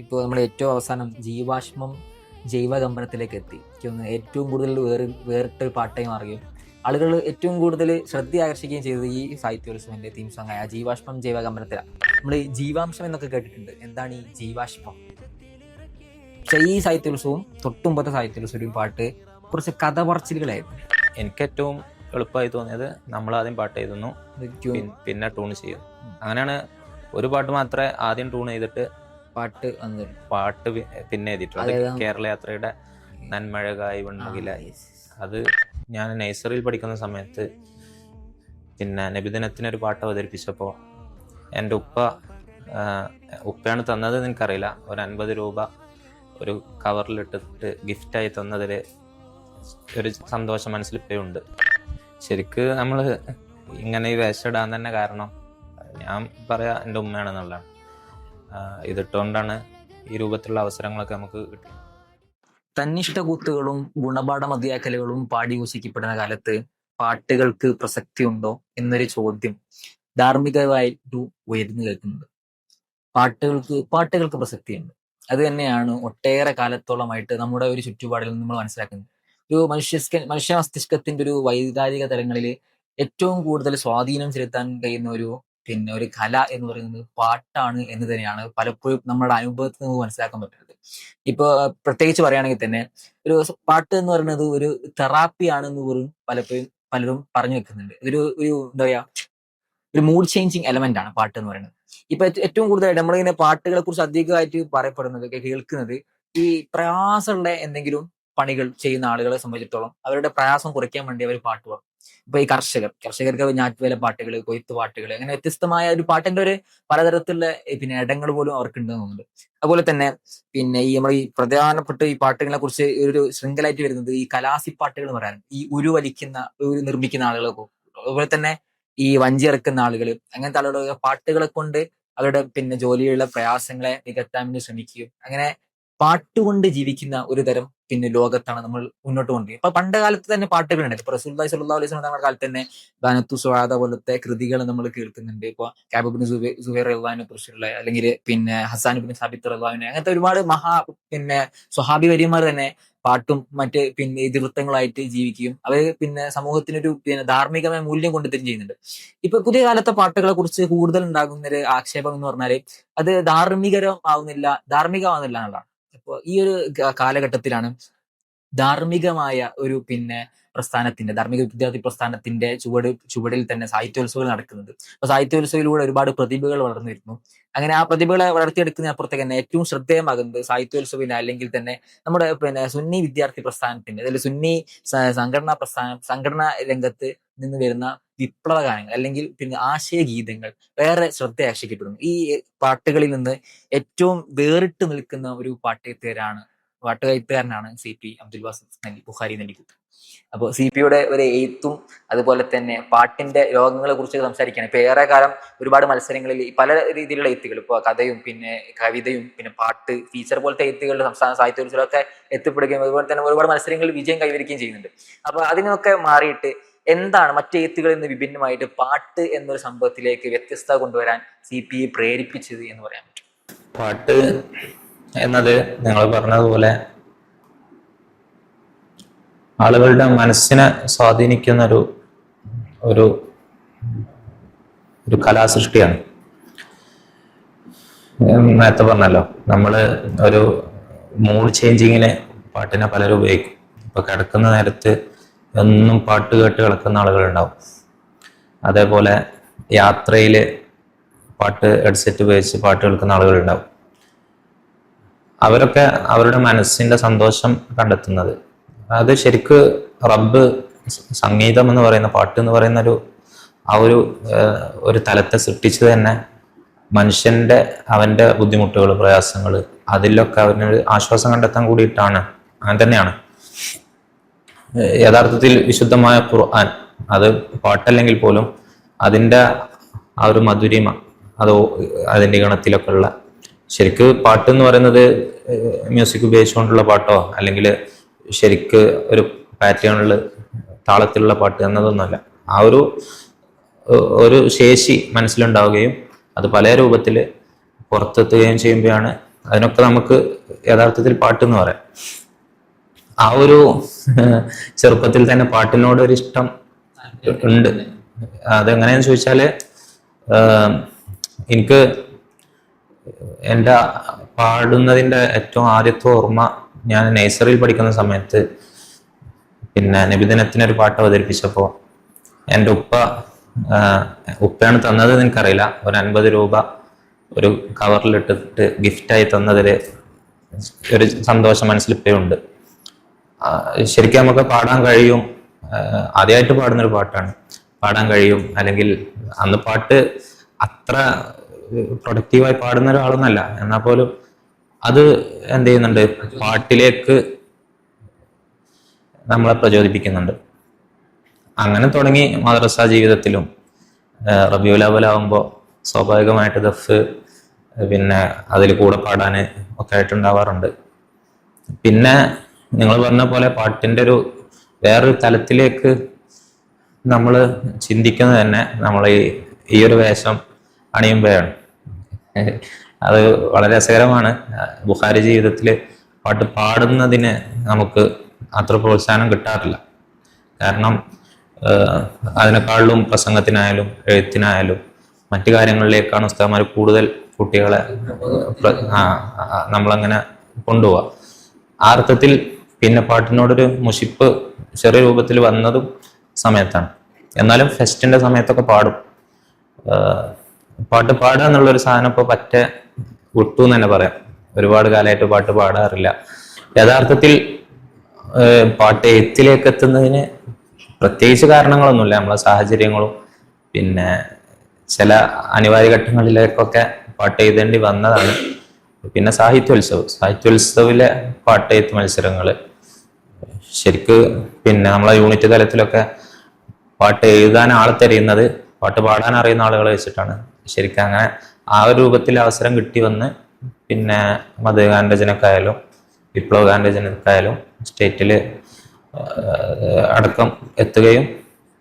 ഇപ്പോൾ നമ്മൾ ഏറ്റവും അവസാനം ജീവാശ്മം ജൈവകമ്പനത്തിലേക്ക് എത്തി. എനിക്കൊന്ന് ഏറ്റവും കൂടുതൽ വേറിട്ടൊരു പാട്ടായി മാറുകയും ആളുകൾ ഏറ്റവും കൂടുതൽ ശ്രദ്ധ ആകർഷിക്കുകയും ചെയ്തത് ഈ സാഹിത്യോത്സവന്റെ തീം സോങ് ആയ ജീവാശ്മം ജൈവകമ്പനത്തിലാണ്. നമ്മൾ ജീവാംശം എന്നൊക്കെ കേട്ടിട്ടുണ്ട്. എന്താണ് ഈ ജീവാശ്മം? പക്ഷേ ഈ സാഹിത്യോത്സവവും തൊട്ടുമ്പത്തെ സാഹിത്യോത്സവം പാട്ട് കുറച്ച് കഥ പറച്ചിലുകളായിരുന്നു. എനിക്ക് ഏറ്റവും എളുപ്പമായി തോന്നിയത് നമ്മൾ ആദ്യം പാട്ട് എഴുതുന്നു, പിന്നെ ടൂൺ ചെയ്യും. അങ്ങനെയാണ്. ഒരു പാട്ട് മാത്രമേ ആദ്യം ടൂൺ ചെയ്തിട്ട് പാട്ട് പിന്നെ എഴുതിയിട്ടുള്ളത്. കേരള യാത്രയുടെ നന്മഴകായി വൺമുകില. അത് ഞാൻ നഴ്സറിയിൽ പഠിക്കുന്ന സമയത്ത് പിന്നെ നബിദിനത്തിനൊരു പാട്ട് അവതരിപ്പിച്ചപ്പോൾ എൻ്റെ ഉപ്പയാണ് തന്നത് എനിക്കറിയില്ല, ഒരു 50 രൂപ ഒരു കവറിലിട്ടിട്ട് ഗിഫ്റ്റായി തന്നതിൽ ഒരു സന്തോഷം മനസ്സിലിപ്പോഴുണ്ട്. ശരിക്ക് നമ്മൾ ഇങ്ങനെ ഈ വേഷം ഇടാൻ തന്നെ കാരണം ഞാൻ പറയാ എൻ്റെ ഉമ്മയാണെന്നുള്ളതാണ്. ഇതിട്ടുകൊണ്ടാണ് ഈ രൂപത്തിലുള്ള അവസരങ്ങളൊക്കെ നമുക്ക് കിട്ടുന്നത്. തന്നിഷ്ട കൂത്തുകളും ഗുണപാഠ മതിയാക്കലുകളും പാടി ഘോഷിക്കപ്പെടുന്ന കാലത്ത് പാട്ടുകൾക്ക് പ്രസക്തി ഉണ്ടോ എന്നൊരു ചോദ്യം ധാർമ്മികമായിട്ട് ഉയർന്നു കേൾക്കുന്നുണ്ട്. പാട്ടുകൾക്ക് പ്രസക്തിയുണ്ട്. അത് തന്നെയാണ് ഒട്ടേറെ കാലത്തോളമായിട്ട് നമ്മുടെ ഒരു ചുറ്റുപാടിൽ നമ്മൾ മനസ്സിലാക്കുന്നത്. ഒരു മനുഷ്യ മസ്തിഷ്കത്തിന്റെ ഒരു വൈകാരിക തലങ്ങളിൽ ഏറ്റവും കൂടുതൽ സ്വാധീനം ചെലുത്താൻ കഴിയുന്ന ഒരു കല എന്ന് പറയുന്നത് പാട്ടാണ് എന്ന് തന്നെയാണ് പലപ്പോഴും നമ്മുടെ അനുഭവത്തിൽ നിന്ന് മനസ്സിലാക്കാൻ പറ്റുന്നത്. ഇപ്പൊ പ്രത്യേകിച്ച് പറയുകയാണെങ്കിൽ തന്നെ ഒരു പാട്ട് എന്ന് പറയുന്നത് ഒരു തെറാപ്പി ആണെന്ന് പോലും പലരും പറഞ്ഞു വെക്കുന്നുണ്ട്. ഒരു എന്താ പറയാ, ഒരു മൂഡ് ചേഞ്ചിങ് എലമെന്റ് ആണ് പാട്ട് എന്ന് പറയുന്നത്. ഇപ്പൊ ഏറ്റവും കൂടുതലായിട്ട് നമ്മളിങ്ങനെ പാട്ടുകളെ കുറിച്ച് അധികമായിട്ട് പറയപ്പെടുന്നത് കേൾക്കുന്നത് ഈ പ്രയാസമുള്ള എന്തെങ്കിലും പണികൾ ചെയ്യുന്ന ആളുകളെ സംബന്ധിച്ചിടത്തോളം അവരുടെ പ്രയാസം കുറയ്ക്കാൻ വേണ്ടി അവർ പാട്ട് പാടും. ഇപ്പൊ ഈ കർഷകർക്ക് ഞാറ്റുവേല പാട്ടുകൾ, കൊയ്ത്ത് പാട്ടുകൾ, അങ്ങനെ വ്യത്യസ്തമായ ഒരു പാട്ടിന്റെ ഒരു പലതരത്തിലുള്ള പിന്നെ ഇടങ്ങൾ പോലും അവർക്ക് ഉണ്ടെന്ന് തോന്നുന്നുണ്ട്. അതുപോലെ തന്നെ പിന്നെ നമ്മൾ ഈ പ്രധാനപ്പെട്ട ഈ പാട്ടുകളെ കുറിച്ച് ഒരു ശൃംഖലയായിട്ട് വരുന്നത് ഈ കലാസിപ്പാട്ടുകൾ എന്ന് പറയാനും ഈ നിർമ്മിക്കുന്ന ആളുകളൊക്കെ, അതുപോലെ തന്നെ ഈ വഞ്ചി ഇറക്കുന്ന ആളുകൾ, അങ്ങനത്തെ ആളുകൾ പാട്ടുകളെ കൊണ്ട് അവരുടെ പിന്നെ ജോലിയുള്ള പ്രയാസങ്ങളെ നികത്താൻ വേണ്ടി ശ്രമിക്കുകയും അങ്ങനെ പാട്ടുകൊണ്ട് ജീവിക്കുന്ന ഒരു തരം പിന്നെ ലോകത്താണ് നമ്മൾ മുന്നോട്ട് കൊണ്ടുപോയി. ഇപ്പൊ പണ്ട് കാലത്ത് തന്നെ പാട്ടുകളുണ്ട്. ഇപ്പൊ റസൂലുള്ളാഹി സ്വല്ലല്ലാഹു അലൈഹി വസല്ലം തങ്ങളുടെ കാലത്ത് തന്നെ ബനത്തു സുആദ പോലത്തെ കൃതികൾ നമ്മൾ കേൾക്കുന്നുണ്ട്. ഇപ്പൊ കഅബ് ഇബ്നു സുഹൈർ റളിയല്ലാഹുവിനെ കുറിച്ചുള്ള, അല്ലെങ്കിൽ പിന്നെ ഹസ്സാൻ ഇബ്നു സാബിത്ത് റളിയല്ലാഹുവിനെ, അങ്ങനത്തെ ഒരുപാട് പിന്നെ സ്വഹാബി വര്യന്മാർ തന്നെ പാട്ടും മറ്റ് പിന്നെ ഇതിവൃത്തങ്ങളായിട്ട് ജീവിക്കുകയും അവർ പിന്നെ സമൂഹത്തിനൊരു പിന്നെ ധാർമ്മികമായ മൂല്യം കൊണ്ടുതരും ചെയ്യുന്നുണ്ട്. ഇപ്പൊ പുതിയ കാലത്തെ പാട്ടുകളെ കുറിച്ച് കൂടുതൽ ഉണ്ടാകുന്ന ഒരു ആക്ഷേപം എന്ന് പറഞ്ഞാല് അത് ധാർമ്മികമാവുന്നില്ല എന്നുള്ളതാണ്. അപ്പൊ ഈ ഒരു കാലഘട്ടത്തിലാണ് ധാർമ്മികമായ ഒരു പിന്നെ ധാർമ്മിക വിദ്യാർത്ഥി പ്രസ്ഥാനത്തിന്റെ ചുവടിൽ തന്നെ സാഹിത്യോത്സവങ്ങൾ നടക്കുന്നുണ്ട്. അപ്പൊ സാഹിത്യോത്സവയിലൂടെ ഒരുപാട് പ്രതിഭകൾ വളർന്നു വരുന്നു. അങ്ങനെ ആ പ്രതിഭകളെ വളർത്തിയെടുക്കുന്ന അപ്പുറത്തേക്ക് തന്നെ ഏറ്റവും ശ്രദ്ധേയമാകുന്നത് സാഹിത്യോത്സവിന് അല്ലെങ്കിൽ തന്നെ നമ്മുടെ പിന്നെ സുന്നി വിദ്യാർത്ഥി പ്രസ്ഥാനത്തിന്റെ, അല്ലെങ്കിൽ സുന്നി സംഘടനാ രംഗത്ത് നിന്ന് വരുന്ന വിപ്ലവ ഗാനങ്ങൾ അല്ലെങ്കിൽ പിന്നെ ആശയഗീതങ്ങൾ വേറെ ശ്രദ്ധ ആകർഷിക്കപ്പെടുന്നു. ഈ പാട്ടുകളിൽ നിന്ന് ഏറ്റവും വേറിട്ട് നിൽക്കുന്ന ഒരു പാട്ടുകാരനാണ് CP അബ്ദുൽ ബാസിത്ത് ബുഖാരി നെല്ലിക്കുത്ത്. അപ്പോൾ CPയുടെ ഒരു എഴുത്തും അതുപോലെ തന്നെ പാട്ടിന്റെ രോഗങ്ങളെ കുറിച്ച് സംസാരിക്കുകയാണ്. ഇപ്പൊ ഏറെ കാലം ഒരുപാട് മത്സരങ്ങളിൽ പല രീതിയിലുള്ള എഴുത്തുകൾ, ഇപ്പൊ കഥയും പിന്നെ കവിതയും പിന്നെ പാട്ട് ഫീച്ചർ പോലത്തെ എഴുത്തുകളുടെ സംസ്ഥാന സാഹിത്യോത്സവമൊക്കെ എത്തിപ്പെടുകയും അതുപോലെ തന്നെ ഒരുപാട് മത്സരങ്ങളിൽ വിജയം കൈവരിക്കുകയും ചെയ്യുന്നുണ്ട്. അപ്പൊ അതിനൊക്കെ മാറിയിട്ട് എന്താണ് മറ്റു എഴുത്തുകളിൽ നിന്ന് വിഭിന്നമായിട്ട് പാട്ട് എന്നൊരു സംഭവത്തിലേക്ക് വ്യത്യസ്തത കൊണ്ടുവരാൻ CP പ്രേരിപ്പിച്ചത് എന്ന് പറയാൻ പറ്റും? പാട്ട് എന്നത് നിങ്ങൾ പറഞ്ഞതുപോലെ ആളുകളുടെ മനസ്സിനെ സ്വാധീനിക്കുന്ന ഒരു കലാസൃഷ്ടിയാണ്. നേരത്തെ പറഞ്ഞല്ലോ, നമ്മള് ഒരു മൂഡ് ചേഞ്ചിങ്ങിന് പാട്ടിനെ പലരും ഉപയോഗിക്കും. ഇപ്പൊ കിടക്കുന്ന നേരത്ത് എന്നും പാട്ട് കേട്ട് കിടക്കുന്ന ആളുകളുണ്ടാവും. അതേപോലെ യാത്രയിൽ പാട്ട് ഹെഡ്സെറ്റ് ഉപയോഗിച്ച് പാട്ട് കേൾക്കുന്ന ആളുകളുണ്ടാവും. അവരൊക്കെ അവരുടെ മനസ്സിന്റെ സന്തോഷം കണ്ടെത്തുന്നത് അത് ശരിക്ക് റബ്ബ് സംഗീതം എന്ന് പറയുന്ന, പാട്ട് എന്ന് പറയുന്ന ഒരു തലത്തെ സൃഷ്ടിച്ചത് തന്നെ അവന്റെ ബുദ്ധിമുട്ടുകൾ, പ്രയാസങ്ങൾ, അതിലൊക്കെ അവനൊരു ആശ്വാസം കണ്ടെത്താൻ കൂടിയിട്ടാണ്. അങ്ങനെ തന്നെയാണ് യഥാർത്ഥത്തിൽ വിശുദ്ധമായ ഖുർആൻ. അത് പാട്ടല്ലെങ്കിൽ പോലും അതിൻ്റെ ആ ഒരു മധുരിമ, അതിൻ്റെ ഗണത്തിലൊക്കെ ഉള്ള, ശരിക്ക് പാട്ട് എന്ന് പറയുന്നത് മ്യൂസിക് ഉപയോഗിച്ചുകൊണ്ടുള്ള പാട്ടോ അല്ലെങ്കിൽ ശരിക്ക് ഒരു പാറ്റേണിൽ താളത്തിലുള്ള പാട്ട് എന്നതൊന്നുമല്ല. ആ ഒരു ശേഷി മനസ്സിലുണ്ടാവുകയും അത് പല രൂപത്തിൽ പുറത്തെത്തുകയും ചെയ്യുമ്പോഴാണ് അതിനൊക്കെ നമുക്ക് യഥാർത്ഥത്തിൽ പാട്ട് എന്ന് പറയാം. ആ ഒരു ചെറുപ്പത്തിൽ തന്നെ പാട്ടിനോട് ഒരു ഇഷ്ടം ഉണ്ട്. അതെങ്ങനെയാന്ന് ചോദിച്ചാല് എനിക്ക് എൻ്റെ പാടുന്നതിൻ്റെ ഏറ്റവും ആദ്യത്തെ ഓർമ്മ ഞാൻ നഴ്സറിയിൽ പഠിക്കുന്ന സമയത്ത് പിന്നെ നബിദിനത്തിനൊരു പാട്ട് അവതരിപ്പിച്ചപ്പോൾ എൻ്റെ ഉപ്പയാണ് തന്നത് എനിക്കറിയില്ല, ഒരു 50 രൂപ ഒരു കവറിലിട്ടിട്ട് ഗിഫ്റ്റായി തന്നതിൽ ഒരു സന്തോഷം മനസ്സിലിപ്പോഴുണ്ട്. ശരിക്കും നമുക്ക് പാടാൻ കഴിയും, ആദ്യമായിട്ട് പാടുന്നൊരു പാട്ടാണ്, പാടാൻ കഴിയും. അല്ലെങ്കിൽ അന്ന് പാട്ട് അത്ര പ്രൊഡക്റ്റീവായി പാടുന്ന ഒരാളൊന്നല്ല, എന്നാൽ പോലും അത് എന്ത് ചെയ്യുന്നുണ്ട്, പാട്ടിലേക്ക് നമ്മളെ പ്രചോദിപ്പിക്കുന്നുണ്ട്. അങ്ങനെ തുടങ്ങി മദ്രസ ജീവിതത്തിലും റബീഉൽ അവ്വൽ ആവുമ്പോൾ സ്വാഭാവികമായിട്ട് ദഫ് പിന്നെ അതിൽ കൂടെ പാടാൻ ഒക്കെ ആയിട്ടുണ്ടാവാറുണ്ട്. പിന്നെ നിങ്ങൾ പറഞ്ഞ പോലെ പാട്ടിൻ്റെ ഒരു വേറൊരു തലത്തിലേക്ക് നമ്മൾ ചിന്തിക്കുന്നത് തന്നെ നമ്മൾ ഈ ഒരു വേഷം അണിയുമ്പോഴാണ്. അത് വളരെ രസകരമാണ്. ബുഖാരി ജീവിതത്തിൽ പാട്ട് പാടുന്നതിന് നമുക്ക് അത്ര പ്രോത്സാഹനം കിട്ടാറില്ല. കാരണം അതിനേക്കാളും പ്രസംഗത്തിനായാലും എഴുത്തിനായാലും മറ്റു കാര്യങ്ങളിലേക്കാണ് ഉസ്താദന്മാർ കൂടുതൽ കുട്ടികളെ നമ്മളങ്ങനെ കൊണ്ടുപോവുക. ആ അർത്ഥത്തിൽ പിന്നെ പാട്ടിനോടൊരു മുഷിപ്പ് ചെറിയ രൂപത്തിൽ വന്നതും സമയത്താണ്. എന്നാലും ഫെസ്റ്റിന്റെ സമയത്തൊക്കെ പാടും. പാട്ട് പാടുക എന്നുള്ളൊരു സാധനം ഇപ്പോൾ പറ്റേ വിട്ടു എന്ന് തന്നെ പറയാം. ഒരുപാട് കാലമായിട്ട് പാട്ട് പാടാറില്ല. യഥാർത്ഥത്തിൽ പാട്ട് എഴുത്തിലേക്ക് എത്തുന്നതിന് പ്രത്യേകിച്ച് കാരണങ്ങളൊന്നുമില്ല, നമ്മളെ സാഹചര്യങ്ങളും പിന്നെ ചില ഘട്ടങ്ങളിലേക്കൊക്കെ പാട്ട് എഴുതേണ്ടി വന്നതാണ്. പിന്നെ സാഹിത്യോത്സവിലെ പാട്ടെഴുത്ത് മത്സരങ്ങൾ ശരിക്ക് പിന്നെ നമ്മളെ യൂണിറ്റ് തലത്തിലൊക്കെ പാട്ട് എഴുതാൻ ആളെ തിരയുന്നത് പാട്ട് പാടാൻ അറിയുന്ന ആളുകളെ വെച്ചിട്ടാണ്. ശരിക്കും അങ്ങനെ ആ ഒരു രൂപത്തിൽ അവസരം കിട്ടി വന്ന് പിന്നെ മതഗാനരചനക്കായാലും വിപ്ലവഗാനരചനക്കായാലും സ്റ്റേറ്റിൽ അടക്കം എത്തുകയും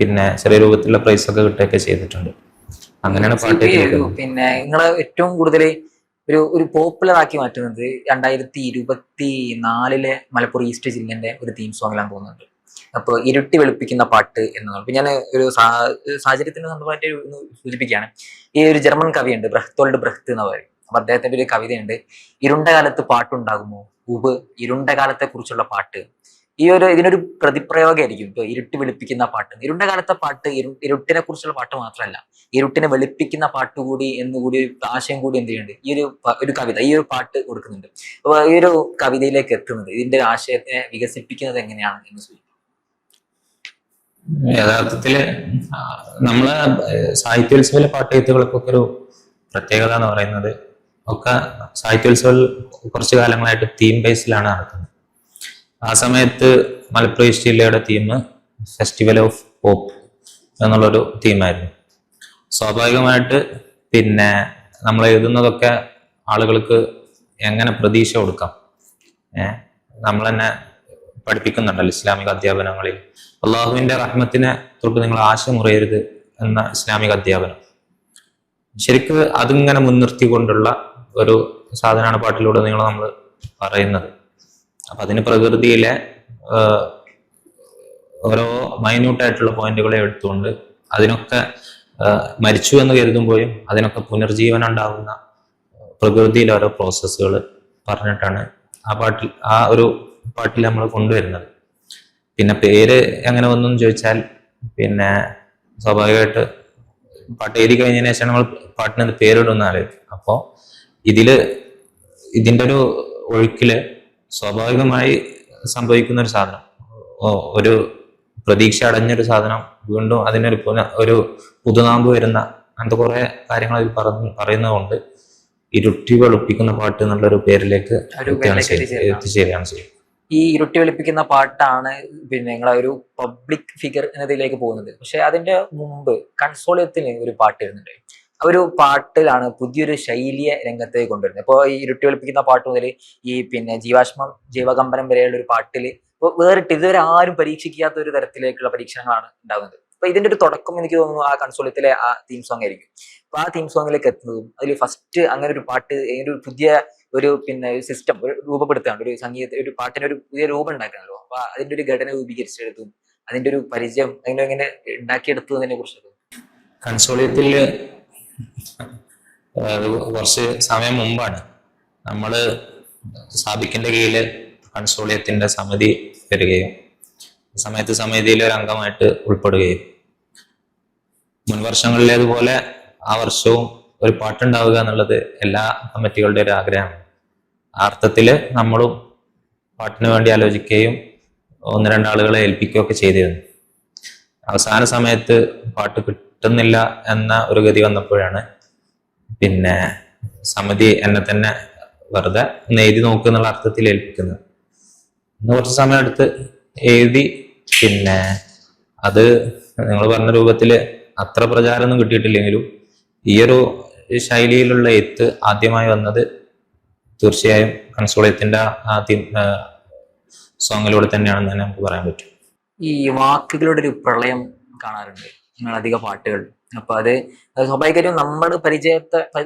പിന്നെ ചെറിയ രൂപത്തിലുള്ള പ്രൈസൊക്കെ കിട്ടുകയൊക്കെ ചെയ്തിട്ടുണ്ട്. അങ്ങനെയാണ് പാട്ട്. പിന്നെ നിങ്ങള് ഏറ്റവും കൂടുതൽ ഒരു പോപ്പുലർ ആക്കി മാറ്റുന്നത് 2024 മലപ്പുറം ഈസ്റ്റ് ജില്ലന്റെ ഒരു തീം സോങ്ങിലാന്ന് തോന്നുന്നുണ്ട്. അപ്പൊ ഇരുട്ടി വെളുപ്പിക്കുന്ന പാട്ട് എന്നുള്ളത്. അപ്പൊ ഞാൻ ഒരു സാഹചര്യത്തിന്റെ സ്വന്തമായിട്ട് സൂചിപ്പിക്കുകയാണ്. ഈ ഒരു ജർമ്മൻ കവിയുണ്ട് ബ്രഹ്തോൾഡ് ബ്രഹ്ത് എന്ന് പറയും. അപ്പൊ അദ്ദേഹത്തിന്റെ ഒരു കവിതയുണ്ട്, ഇരുണ്ട കാലത്ത് പാട്ടുണ്ടാകുമോ ഉബ്, ഇരുണ്ട കാലത്തെ കുറിച്ചുള്ള പാട്ട്. ഇതിനൊരു പ്രതിപ്രയോഗമായിരിക്കും ഇപ്പൊ ഇരുട്ടി വെളുപ്പിക്കുന്ന പാട്ട്. ഇരുണ്ട കാലത്തെ പാട്ട് ഇരുട്ടിനെ കുറിച്ചുള്ള പാട്ട് മാത്രമല്ല, ഇരുട്ടിനെ വെളുപ്പിക്കുന്ന പാട്ട് കൂടി എന്നുകൂടി ഒരു ആശയം കൂടി എന്ത് ചെയ്യുന്നുണ്ട് ഈ ഒരു കവിത, ഈ ഒരു പാട്ട് കൊടുക്കുന്നുണ്ട്. അപ്പൊ ഈ ഒരു കവിതയിലേക്ക് എത്തുന്നത്, ഇതിന്റെ ആശയത്തിനെ വികസിപ്പിക്കുന്നത് എങ്ങനെയാണ് എന്ന് സൂചിപ്പിക്കും. യഥാർത്ഥത്തില് നമ്മളെ സാഹിത്യോത്സവിലെ പാട്ടെഴുത്തുകൾക്കൊക്കെ ഒരു പ്രത്യേകത എന്ന് പറയുന്നത് ഒക്കെ സാഹിത്യോത്സവം കുറച്ചു കാലങ്ങളായിട്ട് തീം ബേസിലാണ് നടക്കുന്നത്. ആ സമയത്ത് മലപ്പുറം ഈസ്റ്റ് ജില്ലയുടെ തീം ഫെസ്റ്റിവൽ ഓഫ് പോപ്പ് എന്നുള്ളൊരു തീമായിരുന്നു. സ്വാഭാവികമായിട്ട് പിന്നെ നമ്മൾ എഴുതുന്നതൊക്കെ ആളുകൾക്ക് എങ്ങനെ പ്രതീക്ഷ കൊടുക്കാം, നമ്മൾ തന്നെ പഠിപ്പിക്കുന്നുണ്ടല്ലോ ഇസ്ലാമിക അധ്യാപനങ്ങളിൽ, അള്ളാഹുവിന്റെ റഹ്മത്തിനെ തൊട്ട് നിങ്ങൾ ആശ മുറിയരുത് എന്ന ഇസ്ലാമിക അധ്യാപനം. ശരിക്കും അതിങ്ങനെ മുൻനിർത്തിക്കൊണ്ടുള്ള ഒരു സാധനമാണ് പാട്ടിലൂടെ നമ്മൾ പറയുന്നത്. അപ്പൊ അതിന് പ്രകൃതിയിലെ ഓരോ മൈന്യൂട്ടായിട്ടുള്ള പോയിന്റുകളെ എടുത്തുകൊണ്ട് അതിനൊക്കെ മരിച്ചു എന്ന് കരുതുമ്പോഴും അതിനൊക്കെ പുനർജീവനം ഉണ്ടാകുന്ന പ്രകൃതിയിലെ ഓരോ പ്രോസസ്സുകൾ പറഞ്ഞിട്ടാണ് ആ ഒരു പാട്ടിൽ നമ്മൾ കൊണ്ടുവരുന്നത്. പിന്നെ പേര് എങ്ങനെ വന്നു എന്ന് ചോദിച്ചാൽ പിന്നെ സ്വാഭാവികമായിട്ട് പാട്ട് എഴുതി കഴിഞ്ഞതിന് ശേഷം നമ്മൾ പാട്ടിന് പേരിടുന്ന ആലോചിക്കും. അപ്പോൾ ഇതിന്റെ ഒരു ഒഴുക്കില് സ്വാഭാവികമായി സംഭവിക്കുന്ന ഒരു സാധനം, ഒരു പ്രതീക്ഷ അടഞ്ഞൊരു സാധനം വീണ്ടും ഒരു പുതുനാമ്പ് വരുന്ന അങ്ങനത്തെ കുറെ കാര്യങ്ങൾ അതിൽ പറയുന്നതുകൊണ്ട് ഇരുട്ടി വെളുപ്പിക്കുന്ന പാട്ട് എന്നുള്ളൊരു പേരിലേക്ക് എത്തിച്ചേരുകയാണ് ചെയ്യുന്നത്. ഈ ഇരുട്ടി വെളുപ്പിക്കുന്ന പാട്ടാണ് പിന്നെ നിങ്ങളെ ഒരു പബ്ലിക് ഫിഗർ എന്നതിലേക്ക് പോകുന്നത്. പക്ഷെ അതിന്റെ മുമ്പ് കൺസോളിയത്തിന് ഒരു പാട്ട് വരുന്നുണ്ട്. ആ ഒരു പാട്ടിലാണ് പുതിയൊരു ശൈലിയെ രംഗത്തേക്ക് കൊണ്ടുവരുന്നത്. ഇപ്പോൾ ഈ ഇരുട്ടി വെളുപ്പിക്കുന്ന പാട്ട് മുതൽ ഈ പിന്നെ ജീവാശ്മം ജീവകമ്പനം വരെയുള്ള ഒരു പാട്ടില് വേറിട്ട് ഇതുവരെ ആരും പരീക്ഷിക്കാത്ത ഒരു തരത്തിലേക്കുള്ള പരീക്ഷണങ്ങളാണ് ഉണ്ടാകുന്നത്. അപ്പൊ ഇതിന്റെ ഒരു തുടക്കം എനിക്ക് തോന്നുന്നു ആ കൺസോളിയത്തിലെ ആ തീം സോങ് ആയിരിക്കും. അപ്പൊ ആ തീം സോങ്ങിലേക്ക് എത്തുന്നതും അതിൽ ഫസ്റ്റ് അങ്ങനെ ഒരു പാട്ട്, ഒരു പുതിയ ഒരു പിന്നെ സിസ്റ്റം ഒരു രൂപപ്പെടുത്തുകയാണ്, ഒരു സംഗീത ഒരു പാട്ടിന് ഒരു പുതിയ രൂപം ഉണ്ടാക്കുകയാണല്ലോ. അപ്പൊ അതിന്റെ ഒരു ഘടന രൂപീകരിച്ചെടുത്തും അതിന്റെ ഒരു പരിചയം എങ്ങനെ ഉണ്ടാക്കിയെടുത്തതിനെ കുറിച്ച് കൺസോളിയത്തില് കുറച്ച് സമയം മുമ്പാണ് നമ്മള് സാബിക്കിന്റെ കീഴില് കൺസോളിയത്തിന്റെ സമിതി വരികയും സമയത്ത് സമിതിയിലെ ഒരു അംഗമായിട്ട് ഉൾപ്പെടുകയും മുൻ വർഷങ്ങളിലേതുപോലെ ആ വർഷവും ഒരു പാട്ടുണ്ടാവുക എന്നുള്ളത് എല്ലാ കമ്മിറ്റികളുടെ ഒരു ആഗ്രഹമാണ്. ആ അർത്ഥത്തില് നമ്മളും പാട്ടിന് വേണ്ടി ആലോചിക്കുകയും ഒന്ന് രണ്ടാളുകളെ ഏൽപ്പിക്കുകയൊക്കെ ചെയ്തിരുന്നു. അവസാന സമയത്ത് പാട്ട് കിട്ടുന്നില്ല എന്ന ഒരു ഗതി വന്നപ്പോഴാണ് പിന്നെ സമിതി എന്നെ തന്നെ വെറുതെ ഒന്ന് എഴുതി നോക്കുന്നുള്ള അർത്ഥത്തിൽ ഏൽപ്പിക്കുന്നത്. ഇന്ന് കുറച്ച് സമയം എടുത്ത് എഴുതി. പിന്നെ അത് നിങ്ങൾ പറഞ്ഞ രൂപത്തില് അത്ര പ്രചാരമൊന്നും കിട്ടിയിട്ടില്ലെങ്കിലും ഈ ഒരു ശൈലിയിലുള്ള എഴുത്ത് ആദ്യമായി വന്നത് തീർച്ചയായും കൺസോളിയത്തിന്റെ ആദ്യം സോങ്ങിലൂടെ തന്നെയാണെന്ന് തന്നെ നമുക്ക് പറയാൻ പറ്റും. ഈ വാക്കുകളുടെ ഒരു പ്രളയം കാണാറുണ്ട് അധിക പാട്ടുകൾ. അപ്പൊ അത് സ്വാഭാവികമായിട്ടും നമ്മുടെ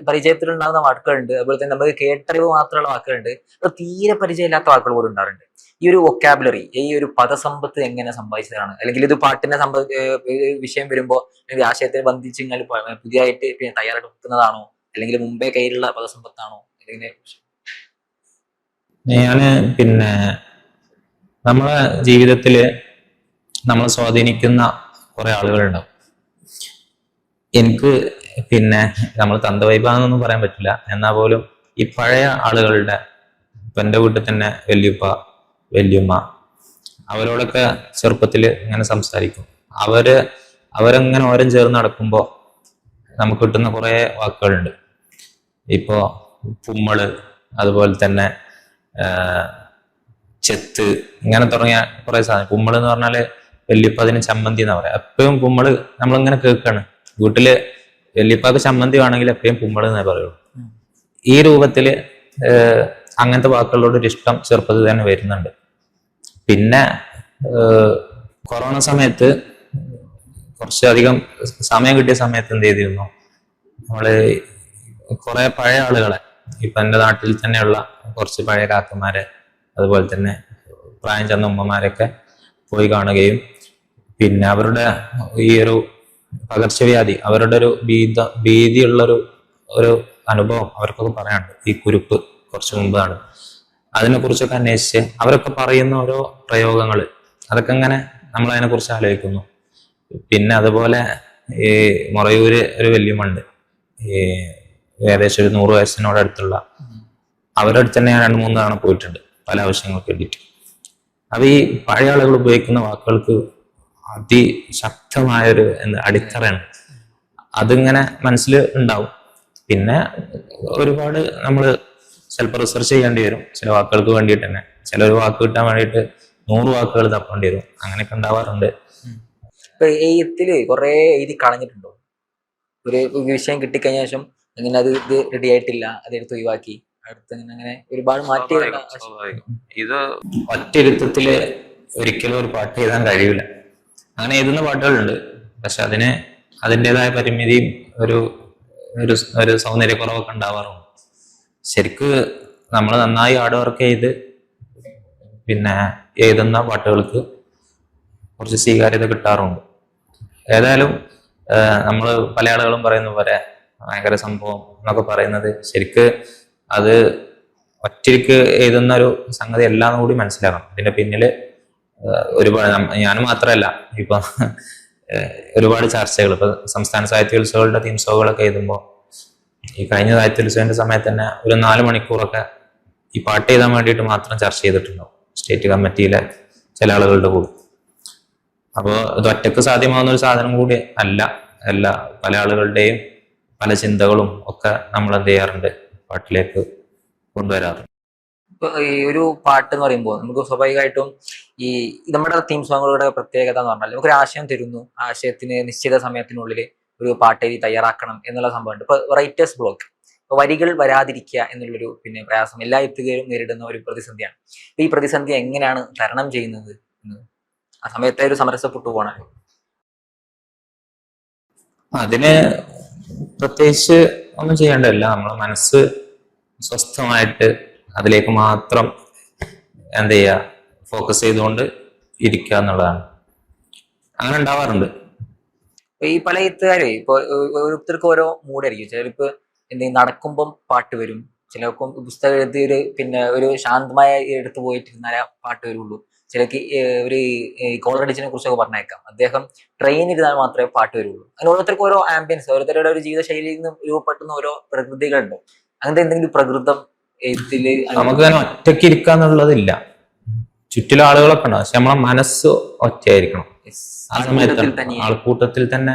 പരിചയത്തിലുണ്ടാകുന്ന വാക്കുകളുണ്ട്, അതുപോലെ തന്നെ നമുക്ക് കേട്ടറിവ് മാത്രമുള്ള വാക്കുകളുണ്ട്, അപ്പൊ തീരെ പരിചയമില്ലാത്ത വാക്കുകൾ പോലും ഉണ്ടാറുണ്ട്. ഈ ഒരു വൊക്കാബുലറി, ഈ ഒരു പദസമ്പത്ത് എങ്ങനെ സംഭവിച്ചതാണ്? അല്ലെങ്കിൽ ഇത് പാട്ടിനെ വിഷയം വരുമ്പോ അല്ലെങ്കിൽ ആശയത്തെ ബന്ധിച്ച് ഇങ്ങനെ പുതിയതായിട്ട് പിന്നെ തയ്യാറെടുക്കുന്നതാണോ, അല്ലെങ്കിൽ മുമ്പേ കയ്യിലുള്ള പദസമ്പത്താണോ? ഞാന് പിന്നെ നമ്മളെ ജീവിതത്തില് നമ്മളെ സ്വാധീനിക്കുന്ന കുറെ ആളുകളുണ്ടാവും. എനിക്ക് പിന്നെ നമ്മൾ തന്തവൈഭാന്നൊന്നും പറയാൻ പറ്റില്ല, എന്നാൽ പോലും ഈ പഴയ ആളുകളുടെ ഇപ്പൊ എൻ്റെ വീട്ടിൽ തന്നെ വല്യുപ്പ വല്യുമ്മ അവരോടൊക്കെ ചെറുപ്പത്തിൽ ഇങ്ങനെ സംസാരിക്കും. അവരെങ്ങനെ ഓരം ചേർന്ന് നടക്കുമ്പോൾ നമുക്ക് കിട്ടുന്ന കുറെ വാക്കുകളുണ്ട്. ഇപ്പോ പുമ്മള്, അതുപോലെ തന്നെ ചെത്ത്, ഇങ്ങനെ തുടങ്ങിയ കുറെ സാധനം. കുമ്മള് എന്ന് പറഞ്ഞാല് വല്യപ്പ അതിന് ചമ്മന്തി എന്നാ പറയാം. എപ്പോഴും കുമ്മള് നമ്മളിങ്ങനെ കേൾക്കാണ്. വീട്ടില് വല്യപ്പാക്ക് ചമ്മന്തി വേണമെങ്കിൽ എപ്പോഴും കുമ്മള് എന്നേ പറയുള്ളൂ. ഈ രൂപത്തില് അങ്ങനത്തെ വാക്കുകളോടൊരു ഇഷ്ടം ചെറുപ്പത്തിൽ തന്നെ വരുന്നുണ്ട്. പിന്നെ കൊറോണ സമയത്ത് കുറച്ചധികം സമയം കിട്ടിയ സമയത്ത് എന്ത് ചെയ്തിരുന്നു, നമ്മള് കുറെ പഴയ ആളുകളെ, ഇപ്പൊ എൻ്റെ നാട്ടിൽ തന്നെയുള്ള കുറച്ച് പഴയ കാക്കന്മാരെ, അതുപോലെ തന്നെ പ്രായം ചെന്ന ഉമ്മമാരൊക്കെ പോയി കാണുകയും പിന്നെ അവരുടെ ഈ ഒരു പകർച്ചവ്യാധി, അവരുടെ ഒരു ഭീതിയുള്ളൊരു അനുഭവം അവർക്കൊക്കെ പറയാനുണ്ട്. ഈ കുരുപ്പ് കുറച്ച് മുമ്പാണ്. അതിനെ കുറിച്ചൊക്കെ അന്വേഷിച്ച് അവരൊക്കെ പറയുന്ന ഓരോ പ്രയോഗങ്ങൾ, അതൊക്കെ ഇങ്ങനെ നമ്മൾ അതിനെ കുറിച്ച് ആലോചിക്കുന്നു. പിന്നെ അതുപോലെ ഈ മൊറയൂര് ഒരു വല്യമ്മണ്ട്, ഈ ഏകദേശം ഒരു 100 വയസ്സിനോടടുത്തുള്ള, അവരുടെ അടുത്ത് തന്നെ ഞാൻ 2-3 തവണ പോയിട്ടുണ്ട് പല ആവശ്യങ്ങൾക്ക് വേണ്ടിയിട്ട്. അപ്പൊ ഈ പഴയ ആളുകൾ ഉപയോഗിക്കുന്ന വാക്കുകൾക്ക് അതിശക്തമായൊരു അടിത്തറയാണ്. അതിങ്ങനെ മനസ്സിൽ ഉണ്ടാവും. പിന്നെ ഒരുപാട് നമ്മൾ ചിലപ്പോൾ റിസർച്ച് ചെയ്യേണ്ടി വരും ചില വാക്കുകൾക്ക് വേണ്ടിയിട്ട് തന്നെ. ചില ഒരു വാക്ക് കിട്ടാൻ വേണ്ടിയിട്ട് 100 വാക്കുകൾ തപ്പേണ്ടി വരും. അങ്ങനെയൊക്കെ ഉണ്ടാവാറുണ്ട്. ഇപ്പൊ എഴുത്തില് കുറെ എഴുതി കളഞ്ഞിട്ടുണ്ടോ? ഒരു വിഷയം കിട്ടിക്കഴിഞ്ഞ ശേഷം അങ്ങനെ അത് ഇത് റെഡി ആയിട്ടില്ല, അതെടുത്ത് ഒഴിവാക്കി അടുത്ത് അങ്ങനെ ഒരുപാട് മാറ്റി. ഇത് ഒറ്റയിരുത്തത്തില് ഒരിക്കലും ഒരു പാട്ട് എഴുതാൻ കഴിയില്ല. അങ്ങനെ എഴുതുന്ന പാട്ടുകളുണ്ട്, പക്ഷെ അതിൻ്റെതായ പരിമിതിയും ഒരു സൗന്ദര്യക്കുറവൊക്കെ ഉണ്ടാവാറുണ്ട്. ശരിക്ക് നമ്മൾ നന്നായി ഹാർഡ് വർക്ക് ചെയ്ത് പിന്നെ എഴുതുന്ന പാട്ടുകൾക്ക് കുറച്ച് സ്വീകാര്യത കിട്ടാറുണ്ട്. ഏതായാലും നമ്മൾ പല ആളുകളും പറയുന്ന പോലെ ഭയങ്കര സംഭവം എന്നൊക്കെ പറയുന്നത് ശരിക്ക് അത് ഒറ്റയ്ക്ക് എഴുതുന്ന ഒരു സംഗതി എല്ലാം കൂടി മനസ്സിലാക്കണം. ഇതിന്റെ പിന്നില് ഒരുപാട്, ഞാൻ മാത്രമല്ല, ഇപ്പൊ ഒരുപാട് ചർച്ചകൾ, ഇപ്പൊ സംസ്ഥാന സാഹിത്യോത്സവങ്ങളുടെ തീം സോകളൊക്കെ എഴുതുമ്പോൾ ഈ കഴിഞ്ഞ സാഹിത്യോത്സവത്തിന്റെ സമയത്ത് തന്നെ ഒരു 4 മണിക്കൂറൊക്കെ ഈ പാട്ട് എഴുതാൻ വേണ്ടിയിട്ട് മാത്രം ചർച്ച ചെയ്തിട്ടുണ്ടാവും സ്റ്റേറ്റ് കമ്മിറ്റിയിലെ ചില ആളുകളുടെ കൂടെ. അപ്പോൾ ഇത് ഒറ്റക്ക് സാധ്യമാകുന്ന ഒരു സാധനം കൂടി അല്ല പല ആളുകളുടെയും പല ചിന്തകളും ഒക്കെ നമ്മൾ എന്ത് ചെയ്യാറുണ്ട്, പാട്ടിലേക്ക് കൊണ്ടുവരാറുണ്ട്. ഇപ്പൊ ഈ ഒരു പാട്ട് എന്ന് പറയുമ്പോൾ നമുക്ക് സ്വാഭാവികമായിട്ടും ഈ നമ്മുടെ തീം സോങ്ങുകളുടെ പ്രത്യേകത എന്ന് പറഞ്ഞാൽ നമുക്കൊരു ആശയം തരുന്നു, ആശയത്തിന് നിശ്ചിത സമയത്തിനുള്ളിൽ ഒരു പാട്ട് എഴുതി തയ്യാറാക്കണം എന്നുള്ള സംഭവമുണ്ട്. ഇപ്പൊ റൈറ്റേഴ്സ് ബ്ലോക്ക്, ഇപ്പൊ വരികൾ വരാതിരിക്കുക എന്നുള്ളൊരു പിന്നെ പ്രയാസം എല്ലാ എഴുത്തുകാരും നേരിടുന്ന ഒരു പ്രതിസന്ധിയാണ്. ഈ പ്രതിസന്ധി എങ്ങനെയാണ് തരണം ചെയ്യുന്നത്? ആ സമയത്തെ ഒരു സമരസപ്പെട്ടു പോകണല്ലോ. അതിന് പ്രത്യേകിച്ച് ഒന്നും ചെയ്യേണ്ടതില്ല. നമ്മളെ മനസ്സ് സ്വസ്ഥമായിട്ട് അതിലേക്ക് മാത്രം എന്ത് ചെയ്യുക, ഫോക്കസ് ചെയ്തുകൊണ്ട് ഇരിക്കുക എന്നുള്ളതാണ്. അങ്ങനെ ഉണ്ടാവാറുണ്ട്. ഈ പല എഴുത്തുകാരെ ഇപ്പൊ ഓരോരുത്തർക്കും ഓരോ മൂഡായിരിക്കും. ചിലർക്ക് എന്തെങ്കിലും നടക്കുമ്പം പാട്ട് വരും, ചിലർക്കും പുസ്തകം എഴുതി ഒരു ശാന്തമായ എടുത്ത് പോയിട്ടിരുന്നാലേ പാട്ട് വരുള്ളൂ. ചിലക്ക് ഒരു കോളർ അടിച്ചിനെ കുറിച്ചൊക്കെ പറഞ്ഞേക്കാം, അദ്ദേഹം ട്രെയിനിരുന്നാൽ മാത്രമേ പാട്ട് വരുള്ളൂ. അങ്ങനെ ഓരോരുത്തർക്കും ഓരോ ആംബിയൻസ്, ഓരോരുത്തരുടെ ഒരു ജീവിത ശൈലിയിൽ നിന്ന് രൂപപ്പെടുന്ന ഓരോ പ്രകൃതികളുണ്ട്. അങ്ങനത്തെ എന്തെങ്കിലും പ്രകൃതം എഴുത്തില് നമുക്ക് തന്നെ ഒറ്റയ്ക്ക് ഇരിക്കാന്നുള്ളതില്ല. ചുറ്റിലും ആളുകളൊക്കെ ഉണ്ടാവും, പക്ഷെ നമ്മളെ മനസ്സ് ഒറ്റയായിരിക്കണം. ആ സമയത്ത് ആൾക്കൂട്ടത്തിൽ തന്നെ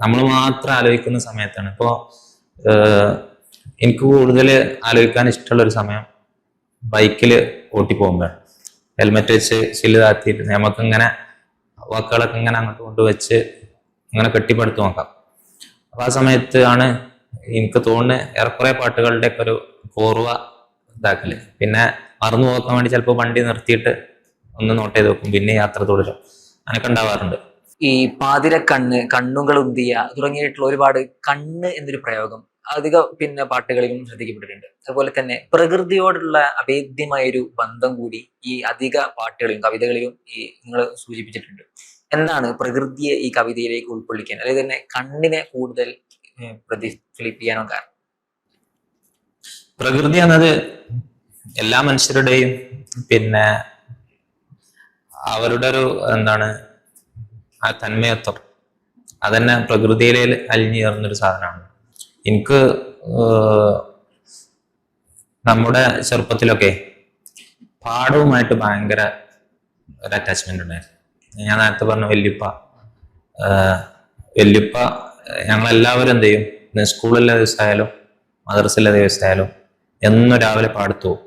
നമ്മൾ മാത്രം ആലോചിക്കുന്ന സമയത്താണ്. ഇപ്പോ എനിക്ക് കൂടുതൽ ആലോചിക്കാൻ ഇഷ്ടമുള്ള ഒരു സമയം ബൈക്കിൽ ഓട്ടി പോകുമ്പോഴാണ്. ഹെൽമെറ്റ് വെച്ച് ചില്ല് താത്തിയിട്ട് നമുക്കിങ്ങനെ വാക്കുകളൊക്കെ ഇങ്ങനെ അങ്ങോട്ട് കൊണ്ടുവച്ച് ഇങ്ങനെ കെട്ടിപ്പടുത്ത് നോക്കാം. അപ്പൊ ആ സമയത്ത് ആണ് എനിക്ക് തോന്നുന്നത് ഏറെക്കുറെ പാട്ടുകളുടെ ഒക്കെ ഒരു പൂർവ്വ ഇതാക്കല്. പിന്നെ മറന്നു പോകാൻ വേണ്ടി ചിലപ്പോൾ വണ്ടി നിർത്തിയിട്ട് ഒന്ന് നോട്ട് ചെയ്ത് വെക്കും, പിന്നെ യാത്ര തുടരും. അങ്ങനെയൊക്കെ ഉണ്ടാവാറുണ്ട്. ഈ പാതിരക്കണ്ണ്, കണ്ണുകൾ ഉന്തിയ തുടങ്ങിയിട്ടുള്ള ഒരുപാട് കണ്ണ് എന്നൊരു പ്രയോഗം അധിക പാട്ടുകളിലും ശ്രദ്ധിക്കപ്പെട്ടിട്ടുണ്ട്. അതുപോലെ തന്നെ പ്രകൃതിയോടുള്ള അഭേദ്യമായൊരു ബന്ധം കൂടി ഈ അധിക പാട്ടുകളിലും കവിതകളിലും നിങ്ങൾ സൂചിപ്പിച്ചിട്ടുണ്ട്. എന്താണ് പ്രകൃതിയെ ഈ കവിതയിലേക്ക് ഉൾക്കൊള്ളിക്കാൻ, അല്ലെങ്കിൽ തന്നെ കണ്ണിനെ കൂടുതൽ പ്രതിഫലിപ്പിക്കാനോ കാരണം? പ്രകൃതി എന്നത് എല്ലാ മനുഷ്യരുടെയും അവരുടെ ഒരു ആ തന്മയത്വം അതന്നെ പ്രകൃതിയിലെ അലിഞ്ഞു ചേർന്നൊരു സാധനമാണ്. എനിക്ക് നമ്മുടെ ചെറുപ്പത്തിലൊക്കെ പാടവുമായിട്ട് ഭയങ്കര ഒരു അറ്റാച്ച്മെന്റ് ഉണ്ടായിരുന്നു. ഞാൻ നേരത്തെ പറഞ്ഞ വല്യുപ്പ ഞങ്ങളെല്ലാവരും എന്ത് ചെയ്യും, സ്കൂളിലെ ദിവസമായാലും മദ്രസയിലെ ദിവസമായാലും എന്നും രാവിലെ പാടത്തു പോകും.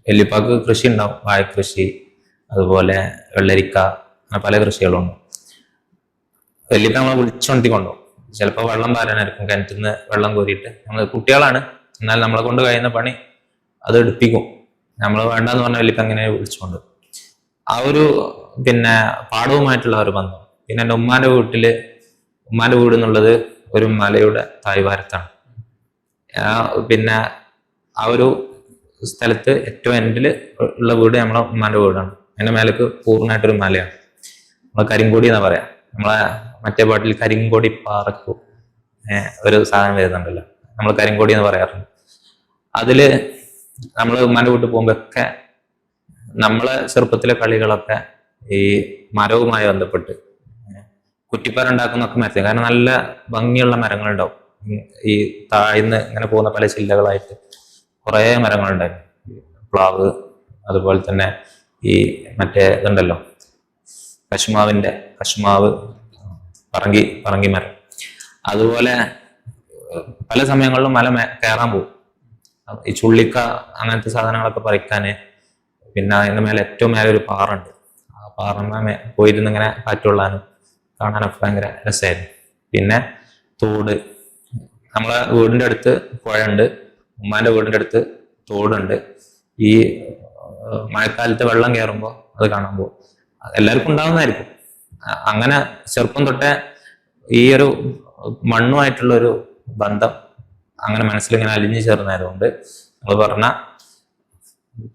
വല്യുപ്പാക്ക് കൃഷി ഉണ്ടാവും, വാഴക്കൃഷി, അതുപോലെ വെള്ളരിക്ക, അങ്ങനെ പല കൃഷികളുണ്ട്. വല്യുപ്പ നമ്മളെ വിളിച്ചോണ്ടിക്കൊണ്ടു. ചിലപ്പോൾ വെള്ളം പാരാനായിരിക്കും, കിണറ്റിൽ നിന്ന് വെള്ളം കോരിയിട്ട്. നമ്മൾ കുട്ടികളാണ്, എന്നാൽ നമ്മളെ കൊണ്ട് കഴിയുന്ന പണി അത് എടുപ്പിക്കും. നമ്മൾ വേണ്ടെന്ന് പറഞ്ഞ വല്യുപ്പ അങ്ങനെ വിളിച്ചുകൊണ്ട്. ആ ഒരു പാടവുമായിട്ടുള്ള ഒരു ബന്ധം. പിന്നെ എൻ്റെ ഉമ്മാന്റെ വീട് എന്നുള്ളത് ഒരു മലയുടെ തായ്വാരത്താണ്. ആ ഒരു സ്ഥലത്ത് ഏറ്റവും എൻഡിൽ ഉള്ള വീട് നമ്മളെ ഉമ്മാന്റെ വീടാണ്. അതിന്റെ മേലേക്ക് പൂർണ്ണമായിട്ടൊരു മലയാണ്. നമ്മളെ കരിങ്കൊടി എന്നാ പറയാ. നമ്മളെ മറ്റേ പാട്ടിൽ കരിങ്കൊടി പാറക്കു ഒരു സാധനം വരുന്നുണ്ടല്ലോ, നമ്മൾ കരിങ്കൊടി എന്ന് പറയാറുണ്ട്. അതില് നമ്മൾ ഉമ്മാന്റെ വീട്ടിൽ പോകുമ്പോഴൊക്കെ നമ്മളെ ചെറുപ്പത്തിലെ കളികളൊക്കെ ഈ മരവുമായി ബന്ധപ്പെട്ട് കുറ്റിപ്പാര ഉണ്ടാക്കുന്നൊക്കെ മരത്തിൽ, കാരണം നല്ല ഭംഗിയുള്ള മരങ്ങളുണ്ടാവും. ഈ താഴ്ന്ന് ഇങ്ങനെ പോകുന്ന പല ചില്ലകളായിട്ട് കുറേ മരങ്ങളുണ്ടായിരുന്നു. പ്ലാവ്, അതുപോലെ തന്നെ ഈ മറ്റേ ഇതുണ്ടല്ലോ കശുമാവ്, പറങ്കി മരം. അതുപോലെ പല സമയങ്ങളിലും മല കയറാൻ പോകും. ഈ ചുള്ളിക്ക അങ്ങനത്തെ സാധനങ്ങളൊക്കെ പറിക്കാന്. പിന്നെ അതിന്റെ മേലെ ഏറ്റവും മേലെ ഒരു പാറുണ്ട്. ആ പാറമ്മ പോയിരുന്ന് ഇങ്ങനെ കാറ്റുകൊള്ളാനും കാണാനൊക്കെ ഭയങ്കര രസമായിരുന്നു. പിന്നെ തോട്, നമ്മളെ വീടിന്റെ അടുത്ത് പുഴയുണ്ട്, ഉമ്മാന്റെ വീടിന്റെ അടുത്ത് തോടുണ്ട്. ഈ മഴക്കാലത്ത് വെള്ളം കയറുമ്പോൾ അത് കാണാൻ പോകും. എല്ലാവർക്കും ഉണ്ടാവുന്നതായിരിക്കും. അങ്ങനെ ചെറുപ്പം തൊട്ടേ ഈ ഒരു മണ്ണുമായിട്ടുള്ള ഒരു ബന്ധം അങ്ങനെ മനസ്സിലിങ്ങനെ അലിഞ്ഞു ചേർന്നായതുകൊണ്ട് നമ്മൾ പറഞ്ഞ.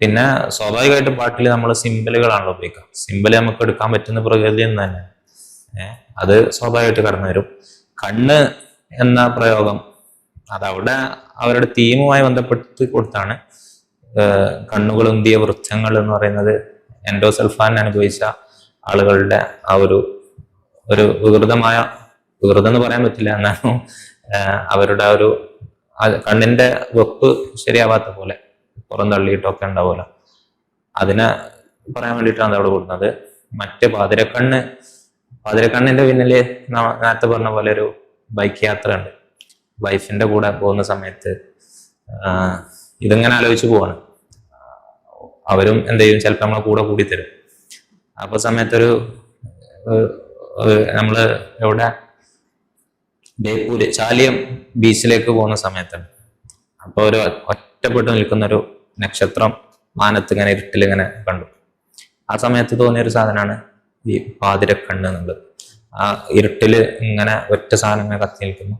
പിന്നെ സ്വാഭാവികമായിട്ടും പാട്ടിൽ നമ്മൾ സിമ്പലുകളാണല്ലോ ഉപയോഗിക്കുക. സിമ്പല് നമുക്ക് എടുക്കാൻ പറ്റുന്ന പ്രകൃതിയിൽ നിന്ന് തന്നെ അത് സ്വാഭാവികമായിട്ട് കടന്നു വരും. കണ്ണ് എന്ന പ്രയോഗം അതവിടെ അവരുടെ തീമുമായി ബന്ധപ്പെടുത്തി കൊടുത്താണ്. കണ്ണുകളുന്തിയ വൃക്ഷങ്ങൾ എന്ന് പറയുന്നത് എൻഡോസൾഫാൻ അനുഭവിച്ച ആളുകളുടെ ആ ഒരു വികൃതം എന്ന് പറയാൻ പറ്റില്ല, എന്നാലും അവരുടെ ആ ഒരു കണ്ണിന്റെ വെപ്പ് ശരിയാവാത്ത പോലെ പുറം തള്ളിയിട്ടൊക്കെ ഉണ്ടാവുമല്ലോ, അതിനെ പറയാൻ വേണ്ടിയിട്ടാണ് അവിടെ കൊടുക്കുന്നത്. മറ്റ് പാതിരക്കണ്ണിന്റെ പിന്നില് നേരത്തെ പറഞ്ഞ പോലെ ഒരു ബൈക്ക് യാത്ര ഉണ്ട്. വൈഫിന്റെ കൂടെ പോകുന്ന സമയത്ത് ഇതിങ്ങനെ ആലോചിച്ച് പോവാണ്. അവരും എന്ത് ചെയ്യും, ചിലപ്പോൾ നമ്മളെ കൂടെ കൂടി തരും. അപ്പൊ സമയത്തൊരു നമ്മള് എവിടെ ബേപ്പൂര് ചാലിയം ബീച്ചിലേക്ക് പോകുന്ന സമയത്താണ്. അപ്പൊ ഒരു ഒറ്റപ്പെട്ട് നിൽക്കുന്ന ഒരു നക്ഷത്രം മാനത്ത് ഇങ്ങനെ ഇരുട്ടിലിങ്ങനെ കണ്ടു. ആ സമയത്ത് തോന്നിയൊരു സാധനമാണ് ഈ പാതിരക്കണ്ണ് എന്നുള്ളത്. ആ ഇരുട്ടില് ഇങ്ങനെ ഒറ്റ സാധനം ഇങ്ങനെ കത്തി നിൽക്കുന്നു.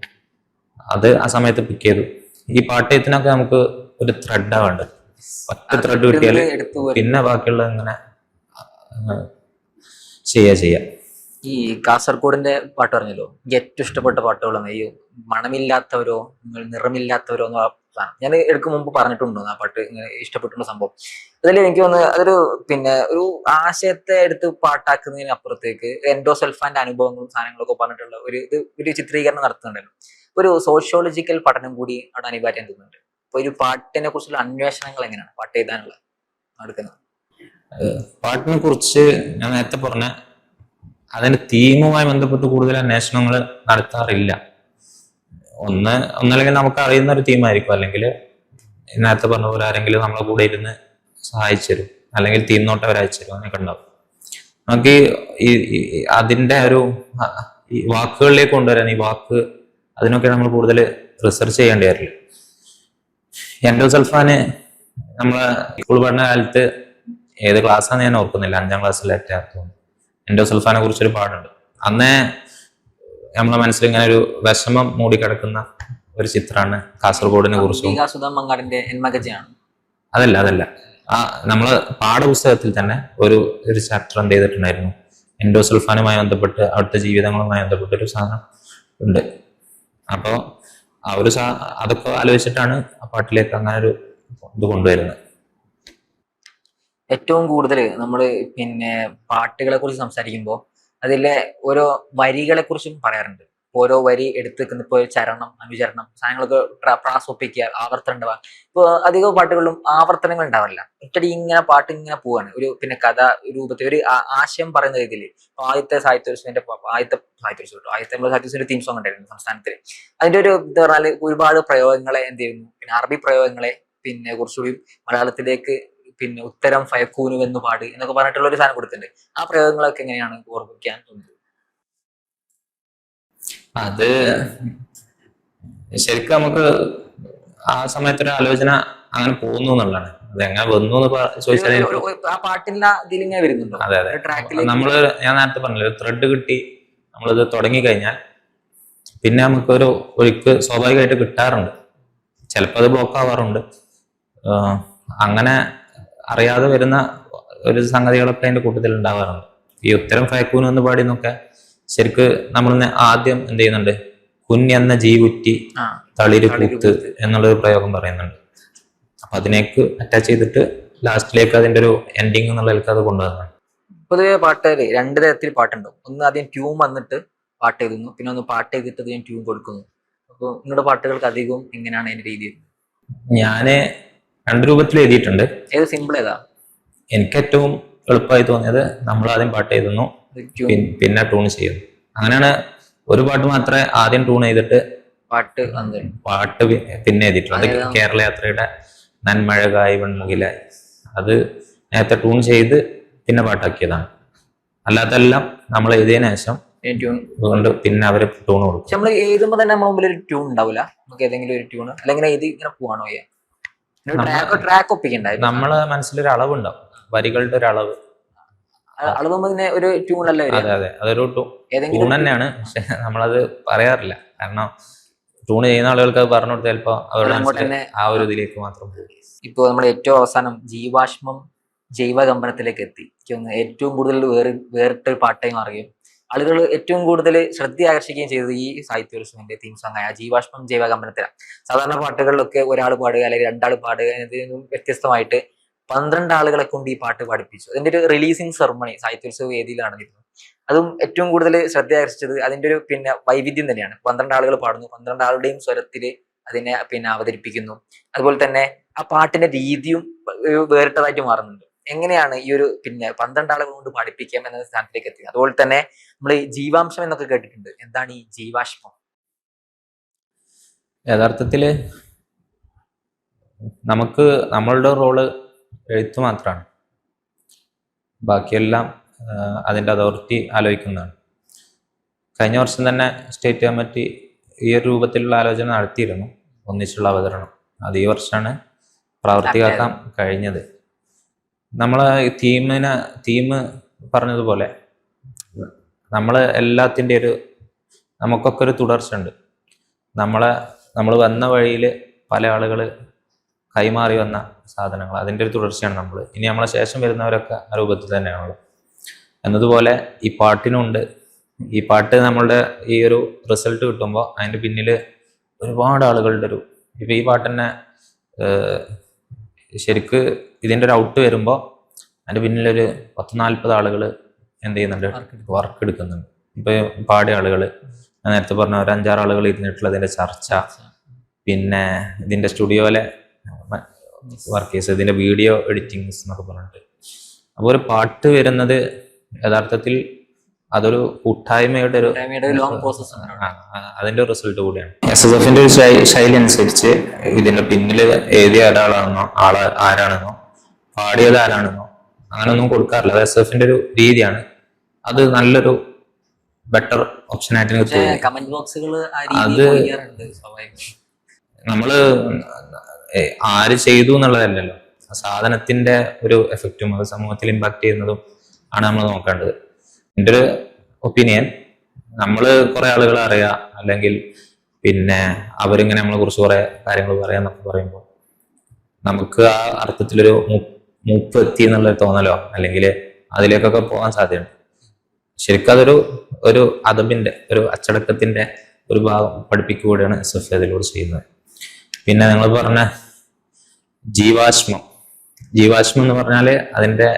അത് ആ സമയത്ത് പിക്ക് ചെയ്തു. ഈ പാട്ടയത്തിനൊക്കെ നമുക്ക് ഒരു ത്രെഡാ വേണ്ടത്. ഒറ്റ ത്രെഡ് കിട്ടിയാൽ പിന്നെ ബാക്കിയുള്ള ഇങ്ങനെ ചെയ്യാം. ഈ കാസർഗോഡിന്റെ പാട്ട് പറഞ്ഞല്ലോ, എനിക്ക് ഏറ്റവും ഇഷ്ടപ്പെട്ട പാട്ടുകളാണ് ഈ മണമില്ലാത്തവരോ നിറമില്ലാത്തവരോ എന്ന് സാധനം. ഞാൻ എടുക്കും മുമ്പ് പറഞ്ഞിട്ടുണ്ടോ ആ പാട്ട് ഇങ്ങനെ ഇഷ്ടപ്പെട്ടുള്ള സംഭവം? അതിൽ എനിക്ക് തോന്നുന്നത് അതൊരു ഒരു ആശയത്തെ എടുത്ത് പാട്ടാക്കുന്നതിന് അപ്പുറത്തേക്ക് എൻഡോസൾഫാന്റെ അനുഭവങ്ങളും സാധനങ്ങളൊക്കെ പറഞ്ഞിട്ടുള്ള ഒരു ചിത്രീകരണം നടത്തുന്നുണ്ടല്ലോ. ഒരു സോഷ്യോളജിക്കൽ പഠനം കൂടി അവിടെ അനിവാര്യം തോന്നുന്നുണ്ട്. അപ്പൊ ഒരു പാട്ടിനെ കുറിച്ചുള്ള അന്വേഷണങ്ങൾ എങ്ങനെയാണ് പാട്ട് എഴുതാനുള്ള നടക്കുന്നത്? പാട്ടിനെ കുറിച്ച് ഞാൻ നേരത്തെ പറഞ്ഞ അതിന്റെ തീമുമായി ബന്ധപ്പെട്ട് കൂടുതൽ അന്വേഷണങ്ങൾ നടത്താറില്ല. ഒന്നല്ലെങ്കിൽ നമുക്ക് അറിയുന്ന ഒരു തീമായിരിക്കും, അല്ലെങ്കിൽ നേരത്തെ പറഞ്ഞ പോലെ ആരെങ്കിലും നമ്മളെ കൂടെ ഇരുന്ന് സഹായിച്ചു തരും, അല്ലെങ്കിൽ തീം നോട്ട് അവർ അയച്ചു തരും, അങ്ങനെയൊക്കെ ഉണ്ടാവും. നമുക്ക് അതിന്റെ ഈ വാക്കുകളിലേക്ക് കൊണ്ടുവരാൻ ഈ വാക്ക് അതിനൊക്കെ നമ്മൾ കൂടുതൽ റിസർച്ച് ചെയ്യേണ്ടി വരില്ല. എൻഡോസൾഫാന് നമ്മളെ സ്കൂൾ പഠന കാലത്ത് ഏത് ക്ലാസ്സാന്ന് ഞാൻ ഓർക്കുന്നില്ല, 5ാം ക്ലാസ്സിലേറ്റാ തോന്നുന്നു, എൻഡോസൾഫാനെ കുറിച്ചൊരു പാടുണ്ട്. അന്നേ നമ്മളെ മനസ്സിൽ ഇങ്ങനെ ഒരു വിഷമം മൂടിക്കിടക്കുന്ന ഒരു ചിത്രമാണ് കാസർഗോഡിനെ കുറിച്ചും. അതല്ല നമ്മള് പാഠപുസ്തകത്തിൽ തന്നെ ഒരു ചാപ്റ്റർ എന്ത് ചെയ്തിട്ടുണ്ടായിരുന്നു, എൻഡോസൾഫാനുമായി ബന്ധപ്പെട്ട് അവിടുത്തെ ജീവിതങ്ങളുമായി ബന്ധപ്പെട്ട ഒരു സാധനം ഉണ്ട്. അപ്പോ അതൊക്കെ ആലോചിച്ചിട്ടാണ് ആ പാട്ടിലേക്ക് അങ്ങനെ ഒരു ഇത് കൊണ്ടുവരുന്നത്. ഏറ്റവും കൂടുതൽ നമ്മൾ പാട്ടുകളെ കുറിച്ച് സംസാരിക്കുമ്പോൾ അതിലെ ഓരോ വരികളെ കുറിച്ചും പറയാറുണ്ട്. ഓരോ വരി എടുത്ത് വെക്കുന്ന ഇപ്പോൾ ചരണം, അനുചരണം സാധനങ്ങളൊക്കെ പ്രാസൊപ്പിക്കുക, ആവർത്തനം ഉണ്ടാവുക. ഇപ്പോൾ അധികം പാട്ടുകളിലും ആവർത്തനങ്ങൾ ഉണ്ടാവില്ല, ഒറ്റടി ഇങ്ങനെ പാട്ട് ഇങ്ങനെ പോവാണ്. ഒരു കഥ രൂപത്തിൽ ഒരു ആശയം പറയുന്ന രീതിയിൽ. ആദ്യത്തെ സാഹിത്യോത്സവത്തിന്റെ സാഹിത്യോത്സവത്തിന്റെ തീം സോങ് ഉണ്ടായിരുന്നു സംസ്ഥാനത്തിൽ. അതിന്റെ ഒരു ഇത് പറഞ്ഞാൽ ഒരുപാട് പ്രയോഗങ്ങളെ എന്ത് ചെയ്യുന്നു, അറബി പ്രയോഗങ്ങളെ കുറച്ചുകൂടി മലയാളത്തിലേക്ക് ഉത്തരം ഫയക്കൂനു എന്ന് പാട് എന്നൊക്കെ പറഞ്ഞിട്ടുള്ള ഒരു സാധനം കൊടുത്തിട്ടുണ്ട്. ആ പ്രയോഗങ്ങളൊക്കെ എങ്ങനെയാണ് ഓർമ്മിക്കാൻ തോന്നുന്നത്? അത് ശരിക്കും നമുക്ക് ആ സമയത്തൊരു ആലോചന അങ്ങനെ പോകുന്നു എന്നുള്ളതാണ്. അതെങ്ങനെ വന്നു എന്ന് ചോദിച്ചാൽ ആ പാട്ടിന്റെ ഇതിലിങ്ങനെ വരുന്നുണ്ടോ? അതെ. നമ്മള് ഞാൻ നേരത്തെ പറഞ്ഞില്ല, ത്രെഡ് കിട്ടി നമ്മളിത് തുടങ്ങി കഴിഞ്ഞാൽ പിന്നെ നമുക്കൊരു ഒഴുക്ക് സ്വാഭാവികമായിട്ട് കിട്ടാറുണ്ട്. ചിലപ്പോൾ അത് ബ്ലോക്ക് ആവാറുണ്ട്. അങ്ങനെ അറിയാതെ വരുന്ന ഒരു സംഗതികളൊക്കെ അതിന്റെ കൂട്ടത്തിൽ ഉണ്ടാവാറുണ്ട്. ഈ ഉത്തരം ഫയക്കൂനു എന്ന് പാടിയെന്നൊക്കെ ശരിക്ക് നമ്മൾ ആദ്യം എന്ത് ചെയ്യുന്നുണ്ട്, കുഞ്ഞെന്ന ജീവുറ്റി തളിര് പൂത്ത് എന്നുള്ളൊരു പ്രയോഗം പറയുന്നുണ്ട്. അപ്പൊ അതിനേക്ക് അറ്റാച്ച് ചെയ്തിട്ട് ലാസ്റ്റിലേക്ക് അതിന്റെ ഒരു എൻഡിങ് എന്നുള്ളതിലേക്ക് അത് കൊണ്ടുവരുന്നുണ്ട്. പൊതുവെ പാട്ടുകാര് 2 തരത്തിൽ പാട്ടുണ്ടാവും. ഒന്ന് ആദ്യം ട്യൂൺ വന്നിട്ട് പാട്ട് എഴുതുന്നു, പിന്നെ ഒന്ന് പാട്ട് എഴുതിട്ട് ഞാൻ ട്യൂൺ കൊടുക്കുന്നു. അപ്പൊ നിങ്ങളുടെ പാട്ടുകൾക്ക് അധികവും എങ്ങനെയാണ് അതിന്റെ രീതി? ഞാന് 2 രൂപത്തിൽ എഴുതിയിട്ടുണ്ട്. ഏത് സിമ്പിൾ ഏതാ? എനിക്ക് ഏറ്റവും എളുപ്പമായി തോന്നിയത് നമ്മൾ ആദ്യം പാട്ട് എഴുതുന്നു, പിന്നെ ട്യൂൺ ചെയ്യുന്നു. അങ്ങനെയാണ്. ഒരു പാട്ട് മാത്രമേ ആദ്യം ട്യൂൺ ചെയ്തിട്ട് പാട്ട് പിന്നെ എഴുതിയിട്ടുള്ളത്. കേരള യാത്രയുടെ നന്മഴകായി വെൺമുകിലായി, അത് നേരത്തെ ട്യൂൺ ചെയ്ത് പിന്നെ പാട്ടാക്കിയതാണ്. അല്ലാതെല്ലാം നമ്മൾ എഴുതിയതിനു ശേഷം അതുകൊണ്ട് പിന്നെ അവര് ട്യൂൺ കൊടുക്കും. നമ്മൾ എഴുതുമ്പോൾ തന്നെ നമ്മുടെ മുമ്പിൽ ഒരു ട്യൂൺ ഉണ്ടാവില്ല, നമുക്ക് ഏതെങ്കിലും ഒരു ട്യൂൺ അല്ലെങ്കിൽ എഴുതി ഇങ്ങനെ പോവാണോ? ട്രാക്ക് ഒപ്പിക്കണ്ടായി നമ്മളെ മനസ്സിലൊരു അളവുണ്ടാവും, വരികളുടെ ഒരു അളവ്. ഒരു ട്യൂൺ അല്ലേ? അതെ, അതൊരു ട്യൂൺ തന്നെയാണ്. പക്ഷെ നമ്മളത് പറയാറില്ല, കാരണം ട്യൂൺ ചെയ്യുന്ന ആളുകൾക്ക് അത് പറഞ്ഞു കൊടുത്താൽ ചിലപ്പോ അവരുടെ ആ ഒരു ഇതിലേക്ക് മാത്രം പോകും. ഇപ്പൊ നമ്മൾ ഏറ്റവും അവസാനം ജീവാശ്മം ജൈവകമ്പനത്തിലേക്ക് എത്തി. ഏറ്റവും കൂടുതൽ വേറിട്ടൊരു പാട്ടായി മാറുകയും ആളുകൾ ഏറ്റവും കൂടുതൽ ശ്രദ്ധ ആകർഷിക്കുകയും ചെയ്തത് ഈ സാഹിത്യോത്സവത്തിന്റെ തീം സോങ് ആയ ജീവാശ്മം ജൈവകമ്പനത്തിലാണ്. സാധാരണ പാട്ടുകളിലൊക്കെ ഒരാൾ പാടുക അല്ലെങ്കിൽ 2 ആൾ പാടുക എന്നതിൽ നിന്നും വ്യത്യസ്തമായിട്ട് 12 ആളുകളെ കൊണ്ട് ഈ പാട്ട് പഠിപ്പിച്ചു. അതിന്റെ ഒരു റിലീസിങ് സെറമണി സാഹിത്യോത്സവ വേദിയിലാണ് നടന്നിരുന്നത്. അതും ഏറ്റവും കൂടുതൽ ശ്രദ്ധ ആകർഷിച്ചത് അതിന്റെ ഒരു വൈവിധ്യം തന്നെയാണ്. 12 ആളുകൾ പാടുന്നു, 12 ആളുടെയും സ്വരത്തില് അതിനെ അവതരിപ്പിക്കുന്നു. അതുപോലെ തന്നെ ആ പാട്ടിന്റെ രീതിയും വേറിട്ടതായിട്ട് മാറുന്നുണ്ട്. എങ്ങനെയാണ് ഈ ഒരു 12 ആളുകൾ കൊണ്ട് പഠിപ്പിക്കാം എന്ന സ്ഥാനത്തിലേക്ക് എത്തിയത്? അതുപോലെ തന്നെ നമ്മൾ ജീവാംശം എന്നൊക്കെ കേട്ടിട്ടുണ്ട്. എന്താണ് ഈ ജീവാശ്മം? യഥാർത്ഥത്തില് നമുക്ക് നമ്മളുടെ റോള് എഴുത്ത് മാത്രമാണ്, ബാക്കിയെല്ലാം അതിൻ്റെ അതോറിറ്റി ആലോചിക്കുന്നതാണ്. കഴിഞ്ഞ വർഷം തന്നെ സ്റ്റേറ്റ് കമ്മിറ്റി ഈ ഒരു രൂപത്തിലുള്ള ആലോചന നടത്തിയിരുന്നു, ഒന്നിച്ചുള്ള അവതരണം. അത് ഈ വർഷമാണ് പ്രാവർത്തികമാക്കാൻ കഴിഞ്ഞത്. നമ്മളെ തീം പറഞ്ഞതുപോലെ നമ്മള് എല്ലാത്തിൻ്റെ നമുക്കൊക്കെ ഒരു തുടർച്ച ഉണ്ട്. നമ്മൾ വന്ന വഴിയിൽ പല ആളുകൾ കൈമാറി വന്ന സാധനങ്ങൾ, അതിൻ്റെ ഒരു തുടർച്ചയാണ് നമ്മൾ. ഇനി നമ്മളെ ശേഷം വരുന്നവരൊക്കെ ആ രൂപത്തിൽ തന്നെയാണല്ലോ. എന്നതുപോലെ ഈ പാട്ടിനുണ്ട്. ഈ പാട്ട് നമ്മളുടെ ഈ ഒരു റിസൾട്ട് കിട്ടുമ്പോൾ അതിൻ്റെ പിന്നിൽ ഒരുപാട് ആളുകളുടെ ഇപ്പം ഈ പാട്ട് തന്നെ ശരിക്ക് ഇതിൻ്റെ ഒരു ഔട്ട് വരുമ്പോൾ അതിൻ്റെ പിന്നിലൊരു 10-40 ആളുകൾ എന്ത് ചെയ്യുന്നുണ്ട്, വർക്ക് എടുക്കുന്നുണ്ട്. ഇപ്പം പാടിയ ആളുകൾ, ഞാൻ നേരത്തെ പറഞ്ഞ ഒരു 5-6 ആളുകൾ ഇരുന്നിട്ടുള്ള ഇതിൻ്റെ ചർച്ച, പിന്നെ ഇതിൻ്റെ സ്റ്റുഡിയോയിലെ വർക്കേഴ്സ്, ഇതിൻ്റെ വീഡിയോ എഡിറ്റിങ്സ് എന്നൊക്കെ പറഞ്ഞിട്ട്. അപ്പോൾ ഒരു പാട്ട് വരുന്നത് യഥാർത്ഥത്തിൽ അതൊരു കൂട്ടായ്മയുടെ അതിന്റെ റിസൾട്ട് കൂടിയാണ്. SSFന്റെ ഒരു ശൈലി അനുസരിച്ച് ഇതിന്റെ പിന്നിൽ എഴുതിയ ഒരാളാണെന്നോ ആരാണെന്നോ പാടിയത് ആരാണെന്നോ അങ്ങനെയൊന്നും കൊടുക്കാറില്ല. അത് SSFന്റെ ഒരു രീതിയാണ്. അത് നല്ലൊരു ബെറ്റർ ഓപ്ഷൻ ആയിട്ട് എനിക്ക് തോന്നുന്നു. അത് നമ്മള് ആര് ചെയ്തു എന്നുള്ളതല്ലല്ലോ, സാധനത്തിന്റെ ഒരു എഫക്റ്റും അത് സമൂഹത്തിൽ ഇമ്പാക്ട് ചെയ്യുന്നതും ആണ് നമ്മൾ നോക്കേണ്ടത്. എൻ്റെ ഒരു ഒപ്പീനിയൻ, നമ്മൾ കുറെ ആളുകളെ അറിയാം, അല്ലെങ്കിൽ പിന്നെ അവരിങ്ങനെ നമ്മളെ കുറിച്ച് കുറെ കാര്യങ്ങൾ പറയാന്നൊക്കെ പറയുമ്പോൾ നമുക്ക് ആ അർത്ഥത്തിലൊരു മൂപ്പ് എത്തി എന്നുള്ളൊരു തോന്നലോ അല്ലെങ്കിൽ അതിലേക്കൊക്കെ പോകാൻ സാധ്യതയുണ്ട്. ശരിക്കും ഒരു അദബിന്റെ ഒരു അച്ചടക്കത്തിന്റെ ഒരു ഭാഗം പഠിപ്പിക്കുകയാണ് SSF അതിലൂടെ ചെയ്യുന്നത്. പിന്നെ നിങ്ങൾ പറഞ്ഞ ജീവാശ്മം എന്ന് പറഞ്ഞാല് അതിന്റെ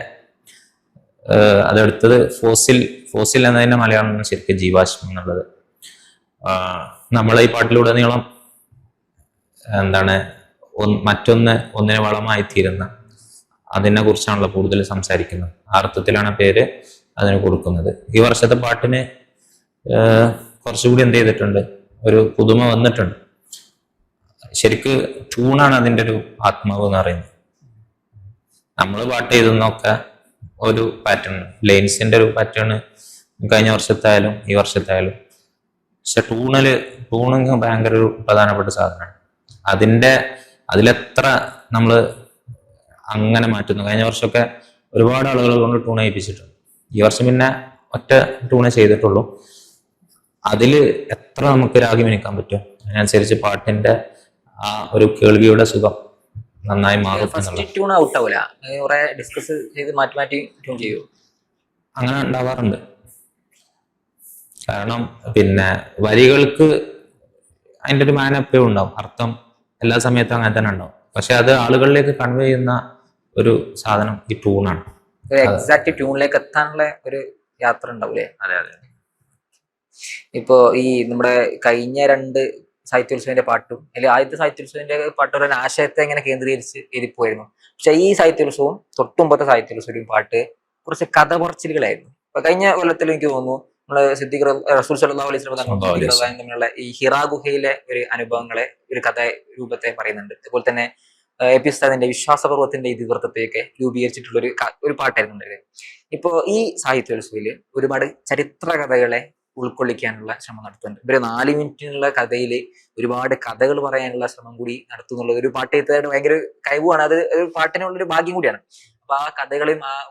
അതെടുത്തത് ഫോസിൽ എന്നതിന്റെ മലയാളം ശരിക്കും ജീവാശ്മം എന്നുള്ളത്. നമ്മളെ ഈ പാട്ടിലൂടെ നീളം എന്താണ് ഒന്നിനെ വളമായി തീരുന്ന അതിനെ കുറിച്ചാണല്ലോ കൂടുതൽ സംസാരിക്കുന്നത്. ആ അർത്ഥത്തിലാണ് പേര് അതിന് കൊടുക്കുന്നത്. ഈ വർഷത്തെ പാട്ടിന് കുറച്ചുകൂടി എന്ത് ചെയ്തിട്ടുണ്ട്, ഒരു പുതുമ വന്നിട്ടുണ്ട്. ശരിക്ക് ട്യൂണാണ് അതിൻ്റെ ഒരു ആത്മാവ് എന്ന് പറയുന്നത്. നമ്മൾ പാട്ട് ചെയ്തെന്നൊക്കെ ഒരു പാറ്റേൺ, ലൈൻസിന്റെ ഒരു പാറ്റേൺ കഴിഞ്ഞ വർഷത്തായാലും ഈ വർഷത്തായാലും. പക്ഷെ ട്യൂണിങ് ഭയങ്കര ഒരു പ്രധാനപ്പെട്ട സാധനമാണ്. അതിലെത്ര നമ്മൾ അങ്ങനെ മാറ്റുന്നു. കഴിഞ്ഞ വർഷമൊക്കെ ഒരുപാട് ആളുകൾ കൊണ്ട് ട്യൂൺ ചെയ്യിപ്പിച്ചിട്ടുണ്ട്. ഈ വർഷം പിന്നെ ഒറ്റ ട്യൂണേ ചെയ്തിട്ടുള്ളൂ. അതിൽ എത്ര നമുക്ക് രാഗി മിനിക്കാൻ പറ്റും, അതിനനുസരിച്ച് പാട്ടിന്റെ ആ ഒരു കേൾവിയുടെ സുഖം നന്നായി മാറും. അങ്ങനെ ഉണ്ടാവാറുണ്ട്. കാരണം പിന്നെ വരികൾക്ക് അതിൻ്റെ ഒരു മാന എപ്പോഴും ഉണ്ടാവും, അർത്ഥം എല്ലാ സമയത്തും അങ്ങനെ തന്നെ ഉണ്ടാവും. പക്ഷെ അത് ആളുകളിലേക്ക് കൺവേ ചെയ്യുന്ന ഒരു സാധനം ഈ ട്യൂണാണ്. എക്സാക്ട് ട്യൂണിലേക്ക് എത്താനുള്ള ഒരു യാത്ര ഉണ്ടാവൂലേ? അതെ അതെ. ഇപ്പോ ഈ നമ്മുടെ കഴിഞ്ഞ 2 സാഹിത്യോത്സവന്റെ പാട്ടും അല്ലെങ്കിൽ ആദ്യത്തെ സാഹിത്യോത്സവന്റെ പാട്ടും ഒരു ആശയത്തെ എങ്ങനെ കേന്ദ്രീകരിച്ച് എരിപ്പോയിരുന്നു. പക്ഷെ ഈ സാഹിത്യോത്സവവും തൊട്ടുമ്പത്തെ സാഹിത്യോത്സവം പാട്ട് കുറച്ച് കഥ പറച്ചിലുകളായിരുന്നു. അപ്പൊ കഴിഞ്ഞ കൊല്ലത്തിൽ എനിക്ക് തോന്നുന്നു നമ്മള് സിദ്ദീഖ് റസൂൽ സല്ലല്ലാഹു അലൈഹി വസല്ലം തമ്മിലുള്ള ഈ ഹിറാ ഗുഹയിലെ ഒരു അനുഭവങ്ങളെ ഒരു കഥ രൂപത്തെ പറയുന്നുണ്ട്. അതുപോലെ തന്നെ എപി ഉസ്താദിന്റെ വിശ്വാസപർവ്വത്തിന്റെ ഇതിവൃത്തത്തെയൊക്കെ രൂപീകരിച്ചിട്ടുള്ള ഒരു പാട്ടായിരുന്നു. ഇപ്പോ ഈ സാഹിത്യോത്സവത്തില് ഒരുപാട് ചരിത്ര കഥകളെ ഉൾക്കൊള്ളിക്കാനുള്ള ശ്രമം നടത്തുന്നുണ്ട്. ഇവര് 4 മിനിറ്റിനുള്ള കഥയില് ഒരുപാട് കഥകൾ പറയാനുള്ള ശ്രമം കൂടി നടത്തുന്നുള്ളത് ഒരു പാട്ട് എഴുത്തുകാരുടെ ഭയങ്കര കഴിവാണ്. അത് ഒരു പാട്ടിനുള്ളൊരു ഭാഗ്യം കൂടിയാണ്. അപ്പൊ ആ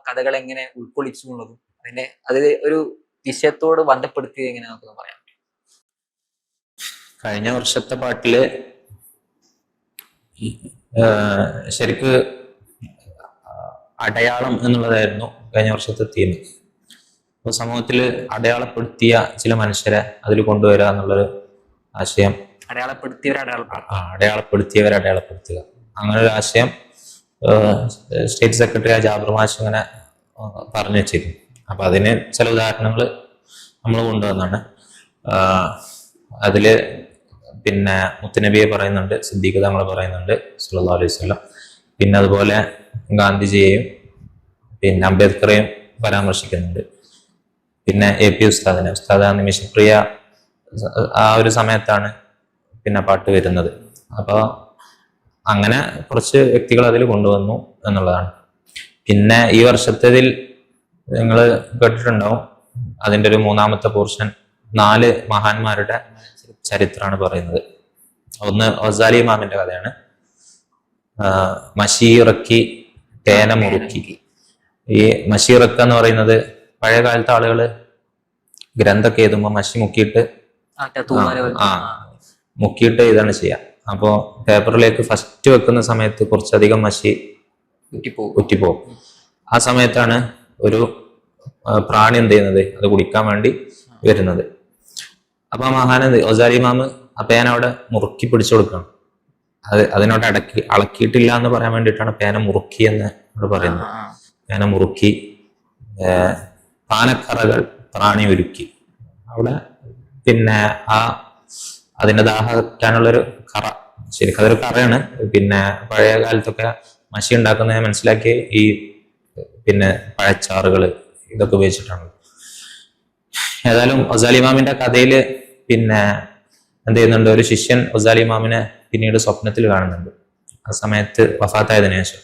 കഥകളെ എങ്ങനെ ഉൾക്കൊള്ളിച്ചു എന്നുള്ളതും അത് ഒരു വിഷയത്തോട് ബന്ധപ്പെടുത്തിയത് എങ്ങനെ നമുക്ക് പറയാം. കഴിഞ്ഞ വർഷത്തെ പാട്ടില് ശരിക്ക് അടയാളം എന്നുള്ളതായിരുന്നു കഴിഞ്ഞ വർഷത്തെ തീം. അപ്പോൾ സമൂഹത്തിൽ അടയാളപ്പെടുത്തിയ ചില മനുഷ്യരെ അതിൽ കൊണ്ടുവരിക എന്നുള്ളൊരു ആശയം, അടയാളപ്പെടുത്തിയവരെ അടയാളപ്പെടുത്തുക, അങ്ങനെ ഒരു ആശയം സ്റ്റേറ്റ് സെക്രട്ടറി ജാബിർ മാഷ് ഇങ്ങനെ പറഞ്ഞു വെച്ചിരുന്നു. അപ്പൊ അതിന് ചില ഉദാഹരണങ്ങൾ നമ്മൾ കൊണ്ടുവന്നാണ്. അതില് പിന്നെ മുത്തുനബിയെ പറയുന്നുണ്ട്, സിദ്ദീഖ് തങ്ങൾ പറയുന്നുണ്ട് സല്ലല്ലാഹു അലൈഹി വസല്ലം. പിന്നെ അതുപോലെ ഗാന്ധിജിയെയും പിന്നെ അംബേദ്കറെയും പരാമർശിക്കുന്നുണ്ട്. പിന്നെ എപി ഉസ്താദ് നിമിഷപ്രിയ ആ ഒരു സമയത്താണ് പിന്നെ പാട്ട് വരുന്നത്. അപ്പോൾ അങ്ങനെ കുറച്ച് വ്യക്തികൾ അതിൽ കൊണ്ടുവന്നു എന്നുള്ളതാണ്. പിന്നെ ഈ വർഷത്തേതിൽ നിങ്ങൾ കേട്ടിട്ടുണ്ടാവും, അതിൻ്റെ ഒരു 3ാമത്തെ പോർഷൻ 4 മഹാന്മാരുടെ ചരിത്രമാണ് പറയുന്നത്. ഒന്ന് ഗസാലി ഇമാമിന്റെ കഥയാണ്, മഷീറക്കി തേന മുറുക്കി. ഈ മഷീറക്ക എന്ന് പറയുന്നത് പഴയ കാലത്തെ ആളുകൾ ഗ്രന്ഥമൊക്കെ എഴുതുമ്പോൾ മഷി മുക്കിയിട്ട് ഇതാണ് ചെയ്യുക. അപ്പോൾ പേപ്പറിലേക്ക് ഫസ്റ്റ് വെക്കുന്ന സമയത്ത് കുറച്ചധികം മഷി ഉറ്റിപ്പോവും. ആ സമയത്താണ് ഒരു പ്രാണി എന്ത് ചെയ്യുന്നത്, അത് കുടിക്കാൻ വേണ്ടി വരുന്നത്. അപ്പൊ ആ മഹാനന്ദ ഒസാരി ഇമാമ് ആ പേന അവിടെ മുറുക്കി പിടിച്ചു കൊടുക്കണം. അതിനോട് അളക്കിയിട്ടില്ല എന്ന് പറയാൻ വേണ്ടിയിട്ടാണ് പേന മുറുക്കി എന്ന് അവിടെ പറയുന്നത്. പേന മുറുക്കി, പാനക്കറകൾ പ്രാണി ഒരുക്കി. അവിടെ പിന്നെ അതിന്റെ ദാഹിക്കാനുള്ളൊരു കറ, ശരിക്കും അതൊരു കറയാണ്. പിന്നെ പഴയ കാലത്തൊക്കെ മഷി ഉണ്ടാക്കുന്നത് മനസ്സിലാക്കി ഈ പിന്നെ പഴച്ചാറുകള് ഇതൊക്കെ ഉപയോഗിച്ചിട്ടാണ്. ഏതായാലും ഗസാലി ഇമാമിന്റെ കഥയില് പിന്നെ എന്ത് ചെയ്യുന്നുണ്ട്, ഒരു ശിഷ്യൻ ഗസാലി ഇമാമിനെ പിന്നീട് സ്വപ്നത്തിൽ കാണുന്നുണ്ട്. ആ സമയത്ത് വഫാത്തായതിനു ശേഷം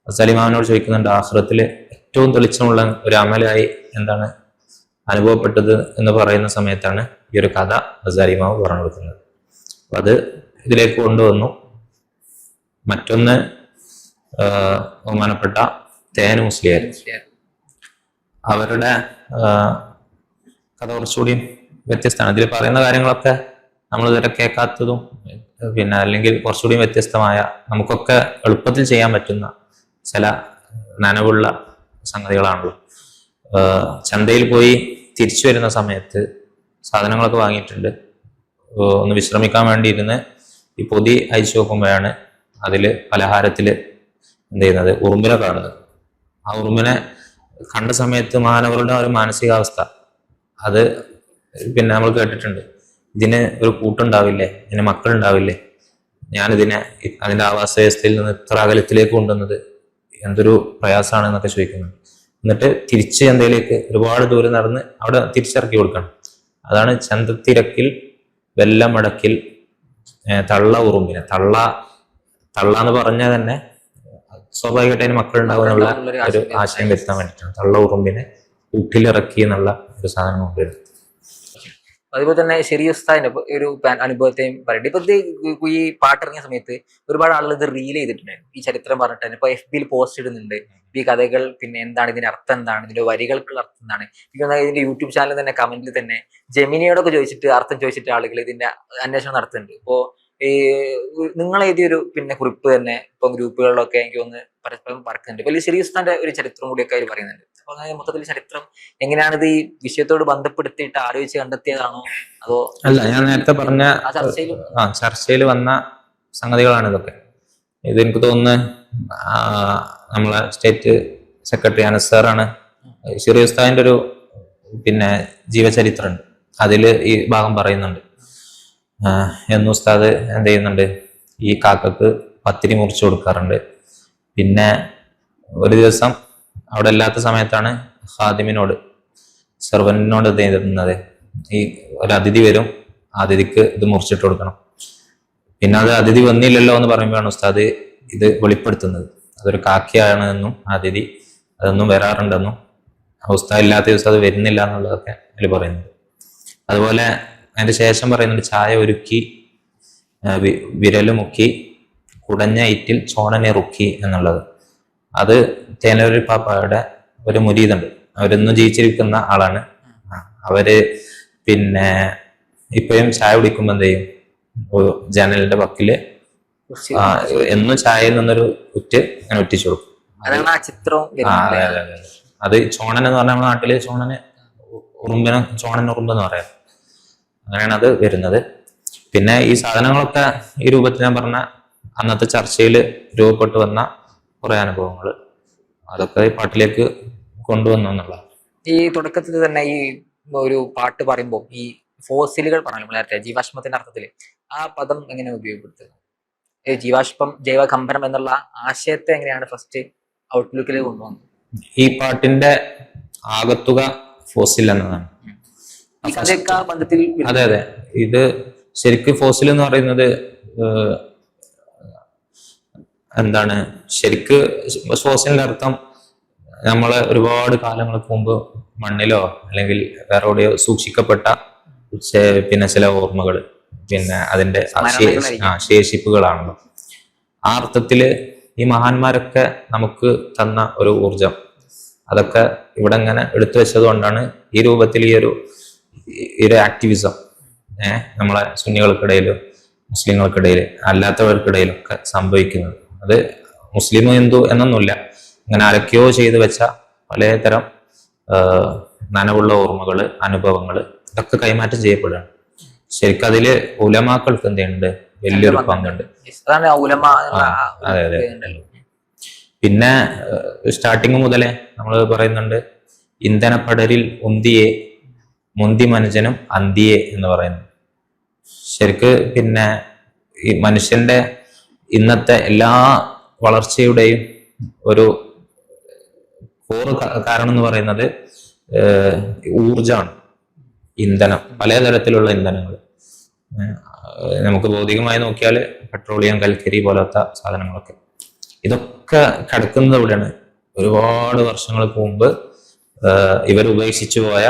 ഗസാലി ഇമാമിനോട് ചോദിക്കുന്നുണ്ട്, ആഖിറത്തില് ഏറ്റവും തെളിച്ചമുള്ള ഒരു അമലായി എന്താണ് അനുഭവപ്പെട്ടത് എന്ന് പറയുന്ന സമയത്താണ് ഈ ഒരു കഥ ഗസാലി ഇമാം പറഞ്ഞു കൊടുക്കുന്നത്. അപ്പൊ അത് ഇതിലേക്ക് കൊണ്ടുവന്നു. മറ്റൊന്ന് ബഹുമാനപ്പെട്ട തേൻ മുസ്ലിയാർ, അവരുടെ കഥ കുറച്ചുകൂടി വ്യത്യസ്തമാണ്. ഇതിൽ പറയുന്ന കാര്യങ്ങളൊക്കെ നമ്മൾ ഇതുവരെ കേൾക്കാത്തതും പിന്നെ അല്ലെങ്കിൽ കുറച്ചുകൂടി വ്യത്യസ്തമായ, നമുക്കൊക്കെ എളുപ്പത്തിൽ ചെയ്യാൻ പറ്റുന്ന ചില നനവുള്ള സംഗതികളാണല്ലോ. ചന്തയിൽ പോയി തിരിച്ചു വരുന്ന സമയത്ത് സാധനങ്ങളൊക്കെ വാങ്ങിയിട്ടുണ്ട്. ഒന്ന് വിശ്രമിക്കാൻ വേണ്ടി ഇരുന്ന് ഈ പൊതി അയച്ചു നോക്കുമ്പോഴാണ് അതിൽ പലഹാരത്തിൽ എന്ത് ചെയ്യുന്നത്, ഉറുമ്പിനെ കാണുന്നത്. ആ ഉറുമ്പിനെ കണ്ട സമയത്ത് മാനവരുടെ ഒരു മാനസികാവസ്ഥ അത് പിന്നെ നമ്മൾ കേട്ടിട്ടുണ്ട്. ഇതിന് ഒരു കൂട്ടുണ്ടാവില്ലേ, ഇതിന് മക്കളുണ്ടാവില്ലേ, ഞാനിതിനെ അതിന്റെ ആവാസ വ്യവസ്ഥയിൽ നിന്ന് ഇത്ര അകലത്തിലേക്ക് കൊണ്ടുവന്നത് എന്തൊരു പ്രയാസമാണ് എന്നൊക്കെ ചോദിക്കുന്നുണ്ട്. എന്നിട്ട് തിരിച്ച് ചന്തയിലേക്ക് ഒരുപാട് ദൂരം നടന്ന് അവിടെ തിരിച്ചിറക്കി കൊടുക്കണം. അതാണ് ചന്തത്തിരക്കിൽ വെല്ലമടക്കിൽ തള്ള ഉറുമ്പിനെ, തള്ള എന്ന് പറഞ്ഞാൽ തന്നെ സ്വാഭാവികമായിട്ട് അതിന് മക്കളുണ്ടാവും എന്നുള്ള ഒരു ആശയം വരുത്താൻ വേണ്ടിയിട്ടാണ് തള്ള ഉറുമ്പിനെ കൂട്ടിലിറക്കി എന്നുള്ള ഒരു സാധനം കൊണ്ടുവരുന്നത്. അതുപോലെ തന്നെ ശരി ഉസ്താദിന്റെ ഒരു അനുഭവത്തെയും പറയട്ടെ. ഇപ്പൊ ഈ പാട്ടിറങ്ങിയ സമയത്ത് ഒരുപാട് ആളുകൾ ഇത് റീൽ ചെയ്തിട്ടുണ്ടായിരുന്നു, ഈ ചരിത്രം പറഞ്ഞിട്ട് തന്നെ. ഇപ്പൊ FB പോസ്റ്റ് ഇടുന്നുണ്ട് ഈ കഥകൾ, പിന്നെ എന്താണ് ഇതിന്റെ അർത്ഥം, എന്താണ് ഇതിന്റെ വരികൾക്കുള്ള അർത്ഥം, എന്താണ്. ഇതിന്റെ യൂട്യൂബ് ചാനലിൽ തന്നെ കമന്റിൽ തന്നെ ജെമിനിയോടൊക്കെ ചോദിച്ചിട്ട് അർത്ഥം ചോദിച്ചിട്ട് ആളുകൾ ഇതിന്റെ അന്വേഷണം നടത്തുന്നുണ്ട്. ഇപ്പോ ഈ നിങ്ങൾ എഴുതിയൊരു പിന്നെ കുറിപ്പ് തന്നെ ഇപ്പൊ ഗ്രൂപ്പുകളിലൊക്കെ എനിക്ക് ഒന്ന് പരസ്പരം പറക്കുന്നുണ്ട്. വലിയ ശരി ഉസ്താദിന്റെ ഒരു ചരിത്രം കൂടിയൊക്കെ അവർ പറയുന്നുണ്ട്. അപ്പൊ മൊത്തത്തിൽ ചരിത്രം എങ്ങനെയാണിത് ഈ വിഷയത്തോട് ബന്ധപ്പെടുത്തിയിട്ട് ആലോചിച്ച് കണ്ടെത്തിയതാണോ അതോ അല്ല? ഞാൻ നേരത്തെ പറഞ്ഞ ചർച്ചയിൽ വന്ന സംഗതികളാണ് ഇതൊക്കെ. ഇത് എനിക്ക് തോന്നുന്നു നമ്മളെ സ്റ്റേറ്റ് സെക്രട്ടറി അനസ് സാറാണ് ഷിറി ഉസ്താദിന്റെ ഒരു പിന്നെ ജീവചരിത്രം ഉണ്ട്, അതിൽ ഈ ഭാഗം പറയുന്നുണ്ട്. എന്ന് ഉസ്താദ് എന്ത് ചെയ്യുന്നുണ്ട്, ഈ കാക്കക്ക് പത്തിരി മുറിച്ചു കൊടുക്കാറുണ്ട്. പിന്നെ ഒരു ദിവസം അവിടെ ഇല്ലാത്ത സമയത്താണ് ഖാദിമിനോട്, സെർവന്റിനോട് ഇത് ചെയ്യുന്നത്, ഈ ഒരു അതിഥി വരും, അതിഥിക്ക് ഇത് മുറിച്ചിട്ട് കൊടുക്കണം. പിന്നെ അത് അതിഥി വന്നില്ലല്ലോ എന്ന് പറയുമ്പോഴാണ് ഉസ്താദ് ഇത് വെളിപ്പെടുത്തുന്നത്. അതൊരു കാക്കയാണ് എന്നും അതിഥി അതൊന്നും വരാറുണ്ടെന്നും ഉസ്താദ് ഇല്ലാത്ത ദിവസം അത് വരുന്നില്ല എന്നുള്ളതൊക്കെ അതിൽ പറയുന്നത്. അതുപോലെ അതിന്റെ ശേഷം പറയുന്നുണ്ട്, ചായ ഒരുക്കി വിരല് മുക്കി കുടഞ്ഞ ഇറ്റിൽ ചോണനെ റുക്കി എന്നുള്ളത്. അത് തേനൂരി പാപ്പയുടെ ഒരു മുരീദുണ്ട്, അവരൊന്നും ജീവിച്ചിരിക്കുന്ന ആളാണ്. അവര് പിന്നെ ഇപ്പോഴും ചായ കുടിക്കുമ്പോ എന്ത് ചെയ്യും, ജനലിന്റെ പക്കില് എന്നും ചായയിൽ നിന്നൊരു ഉറ്റ് അങ്ങനെ ഒറ്റിച്ചു കൊടുക്കും. അത് ചോണൻ എന്ന് പറഞ്ഞാൽ നമ്മുടെ നാട്ടില് ചോണന് ഉറുമ്പിന് ചോണൻ ഉറുമ്പ് എന്ന് പറയാം. അങ്ങനെയാണ് അത് വരുന്നത്. പിന്നെ ഈ സാധനങ്ങളൊക്കെ ഈ രൂപത്തിൽ ഞാൻ പറഞ്ഞ അന്നത്തെ ചർച്ചയിൽ രൂപപ്പെട്ടു വന്ന കുറെ അനുഭവങ്ങൾ അതൊക്കെ ഈ പാട്ടിലേക്ക് കൊണ്ടുവന്നു എന്നുള്ള. ഈ തുടക്കത്തിൽ തന്നെ ഈ ഒരു പാട്ട് പറയുമ്പോൾ ഈ ഫോസിലുകൾ പറഞ്ഞല്ലോ നേരത്തെ, ജീവാശ്മത്തിന്റെ അർത്ഥത്തിൽ ആ പദം എങ്ങനെ ഉപയോഗപ്പെടുത്തുന്നത്? ജീവാശ്മം, ജൈവകമ്പനം എന്നുള്ള ആശയത്തെ എങ്ങനെയാണ് ഫസ്റ്റ് ഔട്ട്ലുക്കിൽ കൊണ്ടുവന്നത്? ഈ പാട്ടിന്റെ ആകത്തുക ഫോസിൽ എന്നതാണ്. അതെ അതെ, ഇത് ശരിക്കും ഫോസിൽ എന്ന് പറയുന്നത് എന്താണ്, ശരിക്ക് ഫോസിലിന്റെ അർത്ഥം നമ്മളെ ഒരുപാട് കാലങ്ങൾക്ക് മുമ്പ് മണ്ണിലോ അല്ലെങ്കിൽ വേറെ എവിടെയോ സൂക്ഷിക്കപ്പെട്ട പിന്നെ ചില ഓർമ്മകൾ, പിന്നെ അതിന്റെ ശേഷിപ്പുകളാണല്ലോ. ആ അർത്ഥത്തില് ഈ മഹാന്മാരൊക്കെ നമുക്ക് തന്ന ഒരു ഊർജം, അതൊക്കെ ഇവിടെ ഇങ്ങനെ എടുത്തു വെച്ചത് കൊണ്ടാണ് ഈ രൂപത്തിൽ ഈ ഒരു ആക്ടിവിസം നമ്മളെ സുന്നികൾക്കിടയിലും മുസ്ലിങ്ങൾക്കിടയിൽ അല്ലാത്തവർക്കിടയിലൊക്കെ സംഭവിക്കുന്നത്. അത് മുസ്ലിം ഹിന്ദു എന്നൊന്നുമില്ല, ഇങ്ങനെ ആരൊക്കെയോ ചെയ്തു വെച്ച പലതരം നനവുള്ള ഓർമ്മകള്, അനുഭവങ്ങള് ഇതൊക്കെ കൈമാറ്റം ചെയ്യപ്പെടുകയാണ്. ശരിക്കും അതില് ഉലമാക്കൾക്ക് എന്തുണ്ട്, വലിയൊരു പങ്കുണ്ട്. അതെ അതെ. പിന്നെ സ്റ്റാർട്ടിങ് മുതലേ നമ്മൾ പറയുന്നുണ്ട്, ഇന്ധനപ്പടരിൽ ഉന്തിയെ മുന്തി മനുജനും അന്തിയെ എന്ന് പറയുന്നു. ശരിക്ക് പിന്നെ ഈ മനുഷ്യന്റെ ഇന്നത്തെ എല്ലാ വളർച്ചയുടെയും ഒരു കാരണം എന്ന് പറയുന്നത് ഊർജമാണ്, ഇന്ധനം, പലതരത്തിലുള്ള ഇന്ധനങ്ങൾ. നമുക്ക് ഭൗതികമായി നോക്കിയാൽ പെട്രോളിയം, കൽക്കരി പോലത്തെ സാധനങ്ങളൊക്കെ, ഇതൊക്കെ കിടക്കുന്നത് എവിടെയാണ്? ഒരുപാട് വർഷങ്ങൾക്ക് മുമ്പ് ഇവർ ഉപേക്ഷിച്ചു പോയ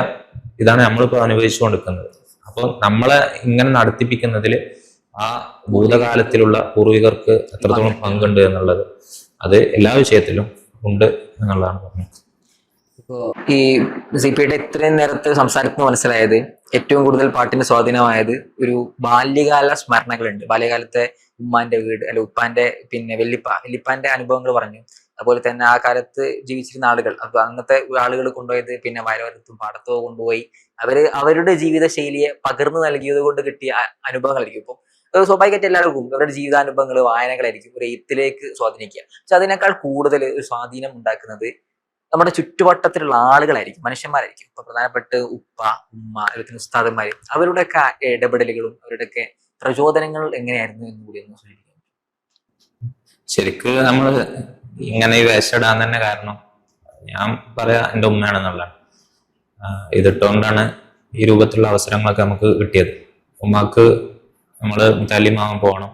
ഇതാണ് നമ്മളിപ്പോൾ അനുഭവിച്ചു കൊടുക്കുന്നത്. അപ്പോൾ നമ്മളെ ഇങ്ങനെ നടത്തിപ്പിക്കുന്നതിൽ ആ ഭൂതകാലത്തിലുള്ള പൂർവികർക്ക് എത്രത്തോളം പങ്കുണ്ട് എന്നുള്ളത് അത് എല്ലാ വിഷയത്തിലും ഉണ്ട് എന്നുള്ളതാണ് പറഞ്ഞത്. ഇപ്പോ ഈ സിപിയുടെ ഇത്രയും നേരത്തെ സംസാരത്തിന് മനസ്സിലായത് ഏറ്റവും കൂടുതൽ പാട്ടിന് സ്വാധീനമായത് ഒരു ബാല്യകാല സ്മരണകളുണ്ട്. ബാല്യകാലത്തെ ഉമ്മാന്റെ വീട്, അല്ലെ ഉപ്പാന്റെ പിന്നെ വല്യപ്പാന്റെ അനുഭവങ്ങൾ പറഞ്ഞു. അതുപോലെ തന്നെ ആ കാലത്ത് ജീവിച്ചിരുന്ന ആളുകൾ, അപ്പൊ അന്നത്തെ ആളുകൾ കൊണ്ടുപോയത് പിന്നെ വയലോരത്തും പാടത്തോ കൊണ്ടുപോയി അവരുടെ ജീവിത ശൈലിയെ പകർന്നു നൽകിയത് കൊണ്ട് കിട്ടിയ അനുഭവങ്ങളായിരിക്കും. ഇപ്പം സ്വാഭാവികമായിട്ട് എല്ലാവർക്കും അവരുടെ ജീവിതാനുഭവങ്ങൾ, വായനകളായിരിക്കും ഒരു എഴുത്തിലേക്ക് സ്വാധീനിക്കുക. പക്ഷെ അതിനേക്കാൾ കൂടുതൽ ഒരു സ്വാധീനം ഉണ്ടാക്കുന്നത് നമ്മുടെ ചുറ്റുവട്ടത്തിലുള്ള ആളുകളായിരിക്കും, മനുഷ്യന്മാരായിരിക്കും. ഇപ്പൊ പ്രധാനപ്പെട്ട ഉപ്പ, ഉമ്മ, അതുപോലെ ഉസ്താദന്മാര്, അവരുടെയൊക്കെ ഇടപെടലുകളും അവരുടെയൊക്കെ പ്രചോദനങ്ങൾ എങ്ങനെയായിരുന്നു എന്ന് കൂടി ഒന്ന് സൂചിപ്പിക്കാം. ശരിക്ക് നമ്മൾ ഇങ്ങനെ ഈ വേഷം ഇടാൻ തന്നെ കാരണം ഞാൻ പറയാ എൻ്റെ ഉമ്മയാണെന്നുള്ളതാണ്. ഇതിട്ടുകൊണ്ടാണ് ഈ രൂപത്തിലുള്ള അവസരങ്ങളൊക്കെ നമുക്ക് കിട്ടിയത്. ഉമ്മാക്ക് നമ്മള് മുത്താലിമാവാൻ പോകണം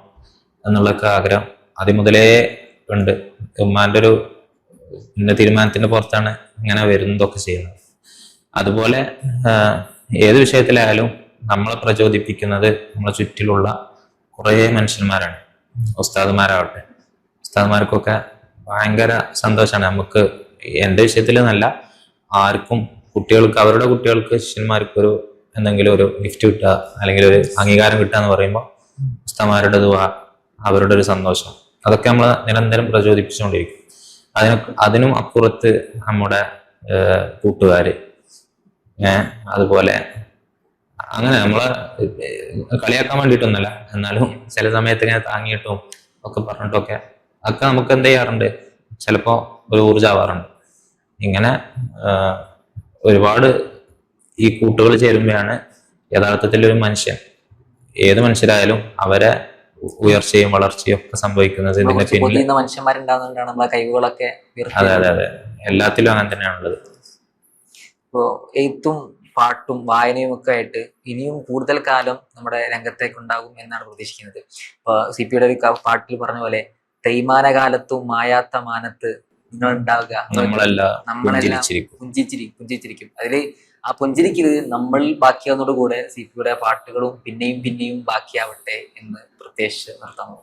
എന്നുള്ളൊക്കെ ആഗ്രഹം ആദ്യം മുതലേ ഉണ്ട്. ഉമ്മാന്റെ ഒരു പിന്നെ തീരുമാനത്തിന്റെ പുറത്താണ് ഇങ്ങനെ വരുന്നതൊക്കെ ചെയ്യുന്നത്. അതുപോലെ ഏത് വിഷയത്തിലായാലും നമ്മളെ പ്രചോദിപ്പിക്കുന്നത് നമ്മളെ ചുറ്റിലുള്ള കുറേ മനുഷ്യന്മാരാണ്. ഉസ്താദുമാരാവട്ടെ, ഉസ്താദുമാർക്കൊക്കെ ഭയങ്കര സന്തോഷമാണ്. നമുക്ക് എൻ്റെ വിഷയത്തിൽ എന്നല്ല, ആർക്കും കുട്ടികൾക്ക്, അവരുടെ കുട്ടികൾക്ക്, ശിഷ്യന്മാർക്കൊരു എന്തെങ്കിലും ഒരു ഗിഫ്റ്റ് കിട്ടുക അല്ലെങ്കിൽ ഒരു അംഗീകാരം കിട്ടുക എന്ന് പറയുമ്പോൾ ഉസ്താദുമാരുടെ ദുആ, അവരുടെ ഒരു സന്തോഷം, അതൊക്കെ നമ്മളെ നിരന്തരം പ്രചോദിപ്പിച്ചുകൊണ്ടിരിക്കും. അതിനും അപ്പുറത്ത് നമ്മുടെ കൂട്ടുകാര്, അതുപോലെ അങ്ങനെ നമ്മളെ കളിയാക്കാൻ വേണ്ടിയിട്ടൊന്നുമല്ല, എന്നാലും ചില സമയത്ത് ഇങ്ങനെ താങ്ങിയിട്ടും ഒക്കെ പറഞ്ഞിട്ടൊക്കെ ഒക്കെ നമുക്ക് എന്ത് ചെയ്യാറുണ്ട്, ചിലപ്പോ ഒരു ഊർജാവാറുണ്ട്. ഇങ്ങനെ ഒരുപാട് ഈ കൂട്ടുകൾ ചേരുമ്പോഴാണ് യഥാർത്ഥത്തിൽ ഒരു മനുഷ്യൻ, ഏത് മനുഷ്യരായാലും അവരെ ഉയർച്ചയും വളർച്ചയും ഒക്കെ സംഭവിക്കുന്നത് ഇതിന്റെ പിന്നിൽ മനുഷ്യന്മാരുണ്ടാകുന്നതുകൊണ്ടാണ് നമ്മളെ കഴിവുകളൊക്കെ. അതെ അതെ അതെ, എല്ലാത്തിലും അങ്ങനെ തന്നെയാണുള്ളത്. ഇപ്പോ എഴുത്തും പാട്ടും വായനയും ഒക്കെ ആയിട്ട് ഇനിയും കൂടുതൽ കാലം നമ്മുടെ രംഗത്തേക്ക് ഉണ്ടാകും എന്നാണ് പ്രതീക്ഷിക്കുന്നത്. ഇപ്പൊ സിപിയുടെ ഒരു പാട്ടിൽ പറഞ്ഞ പോലെ, തേയ്മാനകാലത്തും മായാത്ത മാനത്ത് നിങ്ങൾ ഉണ്ടാവുക, നമ്മളെല്ലാം പുഞ്ചിരിച്ചിരിക്കും. അതില് ആ പുഞ്ചിരിക്കല് നമ്മൾ ബാക്കിയാവുന്നതോടുകൂടെ സിപിയുടെ പാട്ടുകളും പിന്നെയും പിന്നെയും ബാക്കിയാവട്ടെ എന്ന് പ്രത്യേകിച്ച് നിർത്താമോ?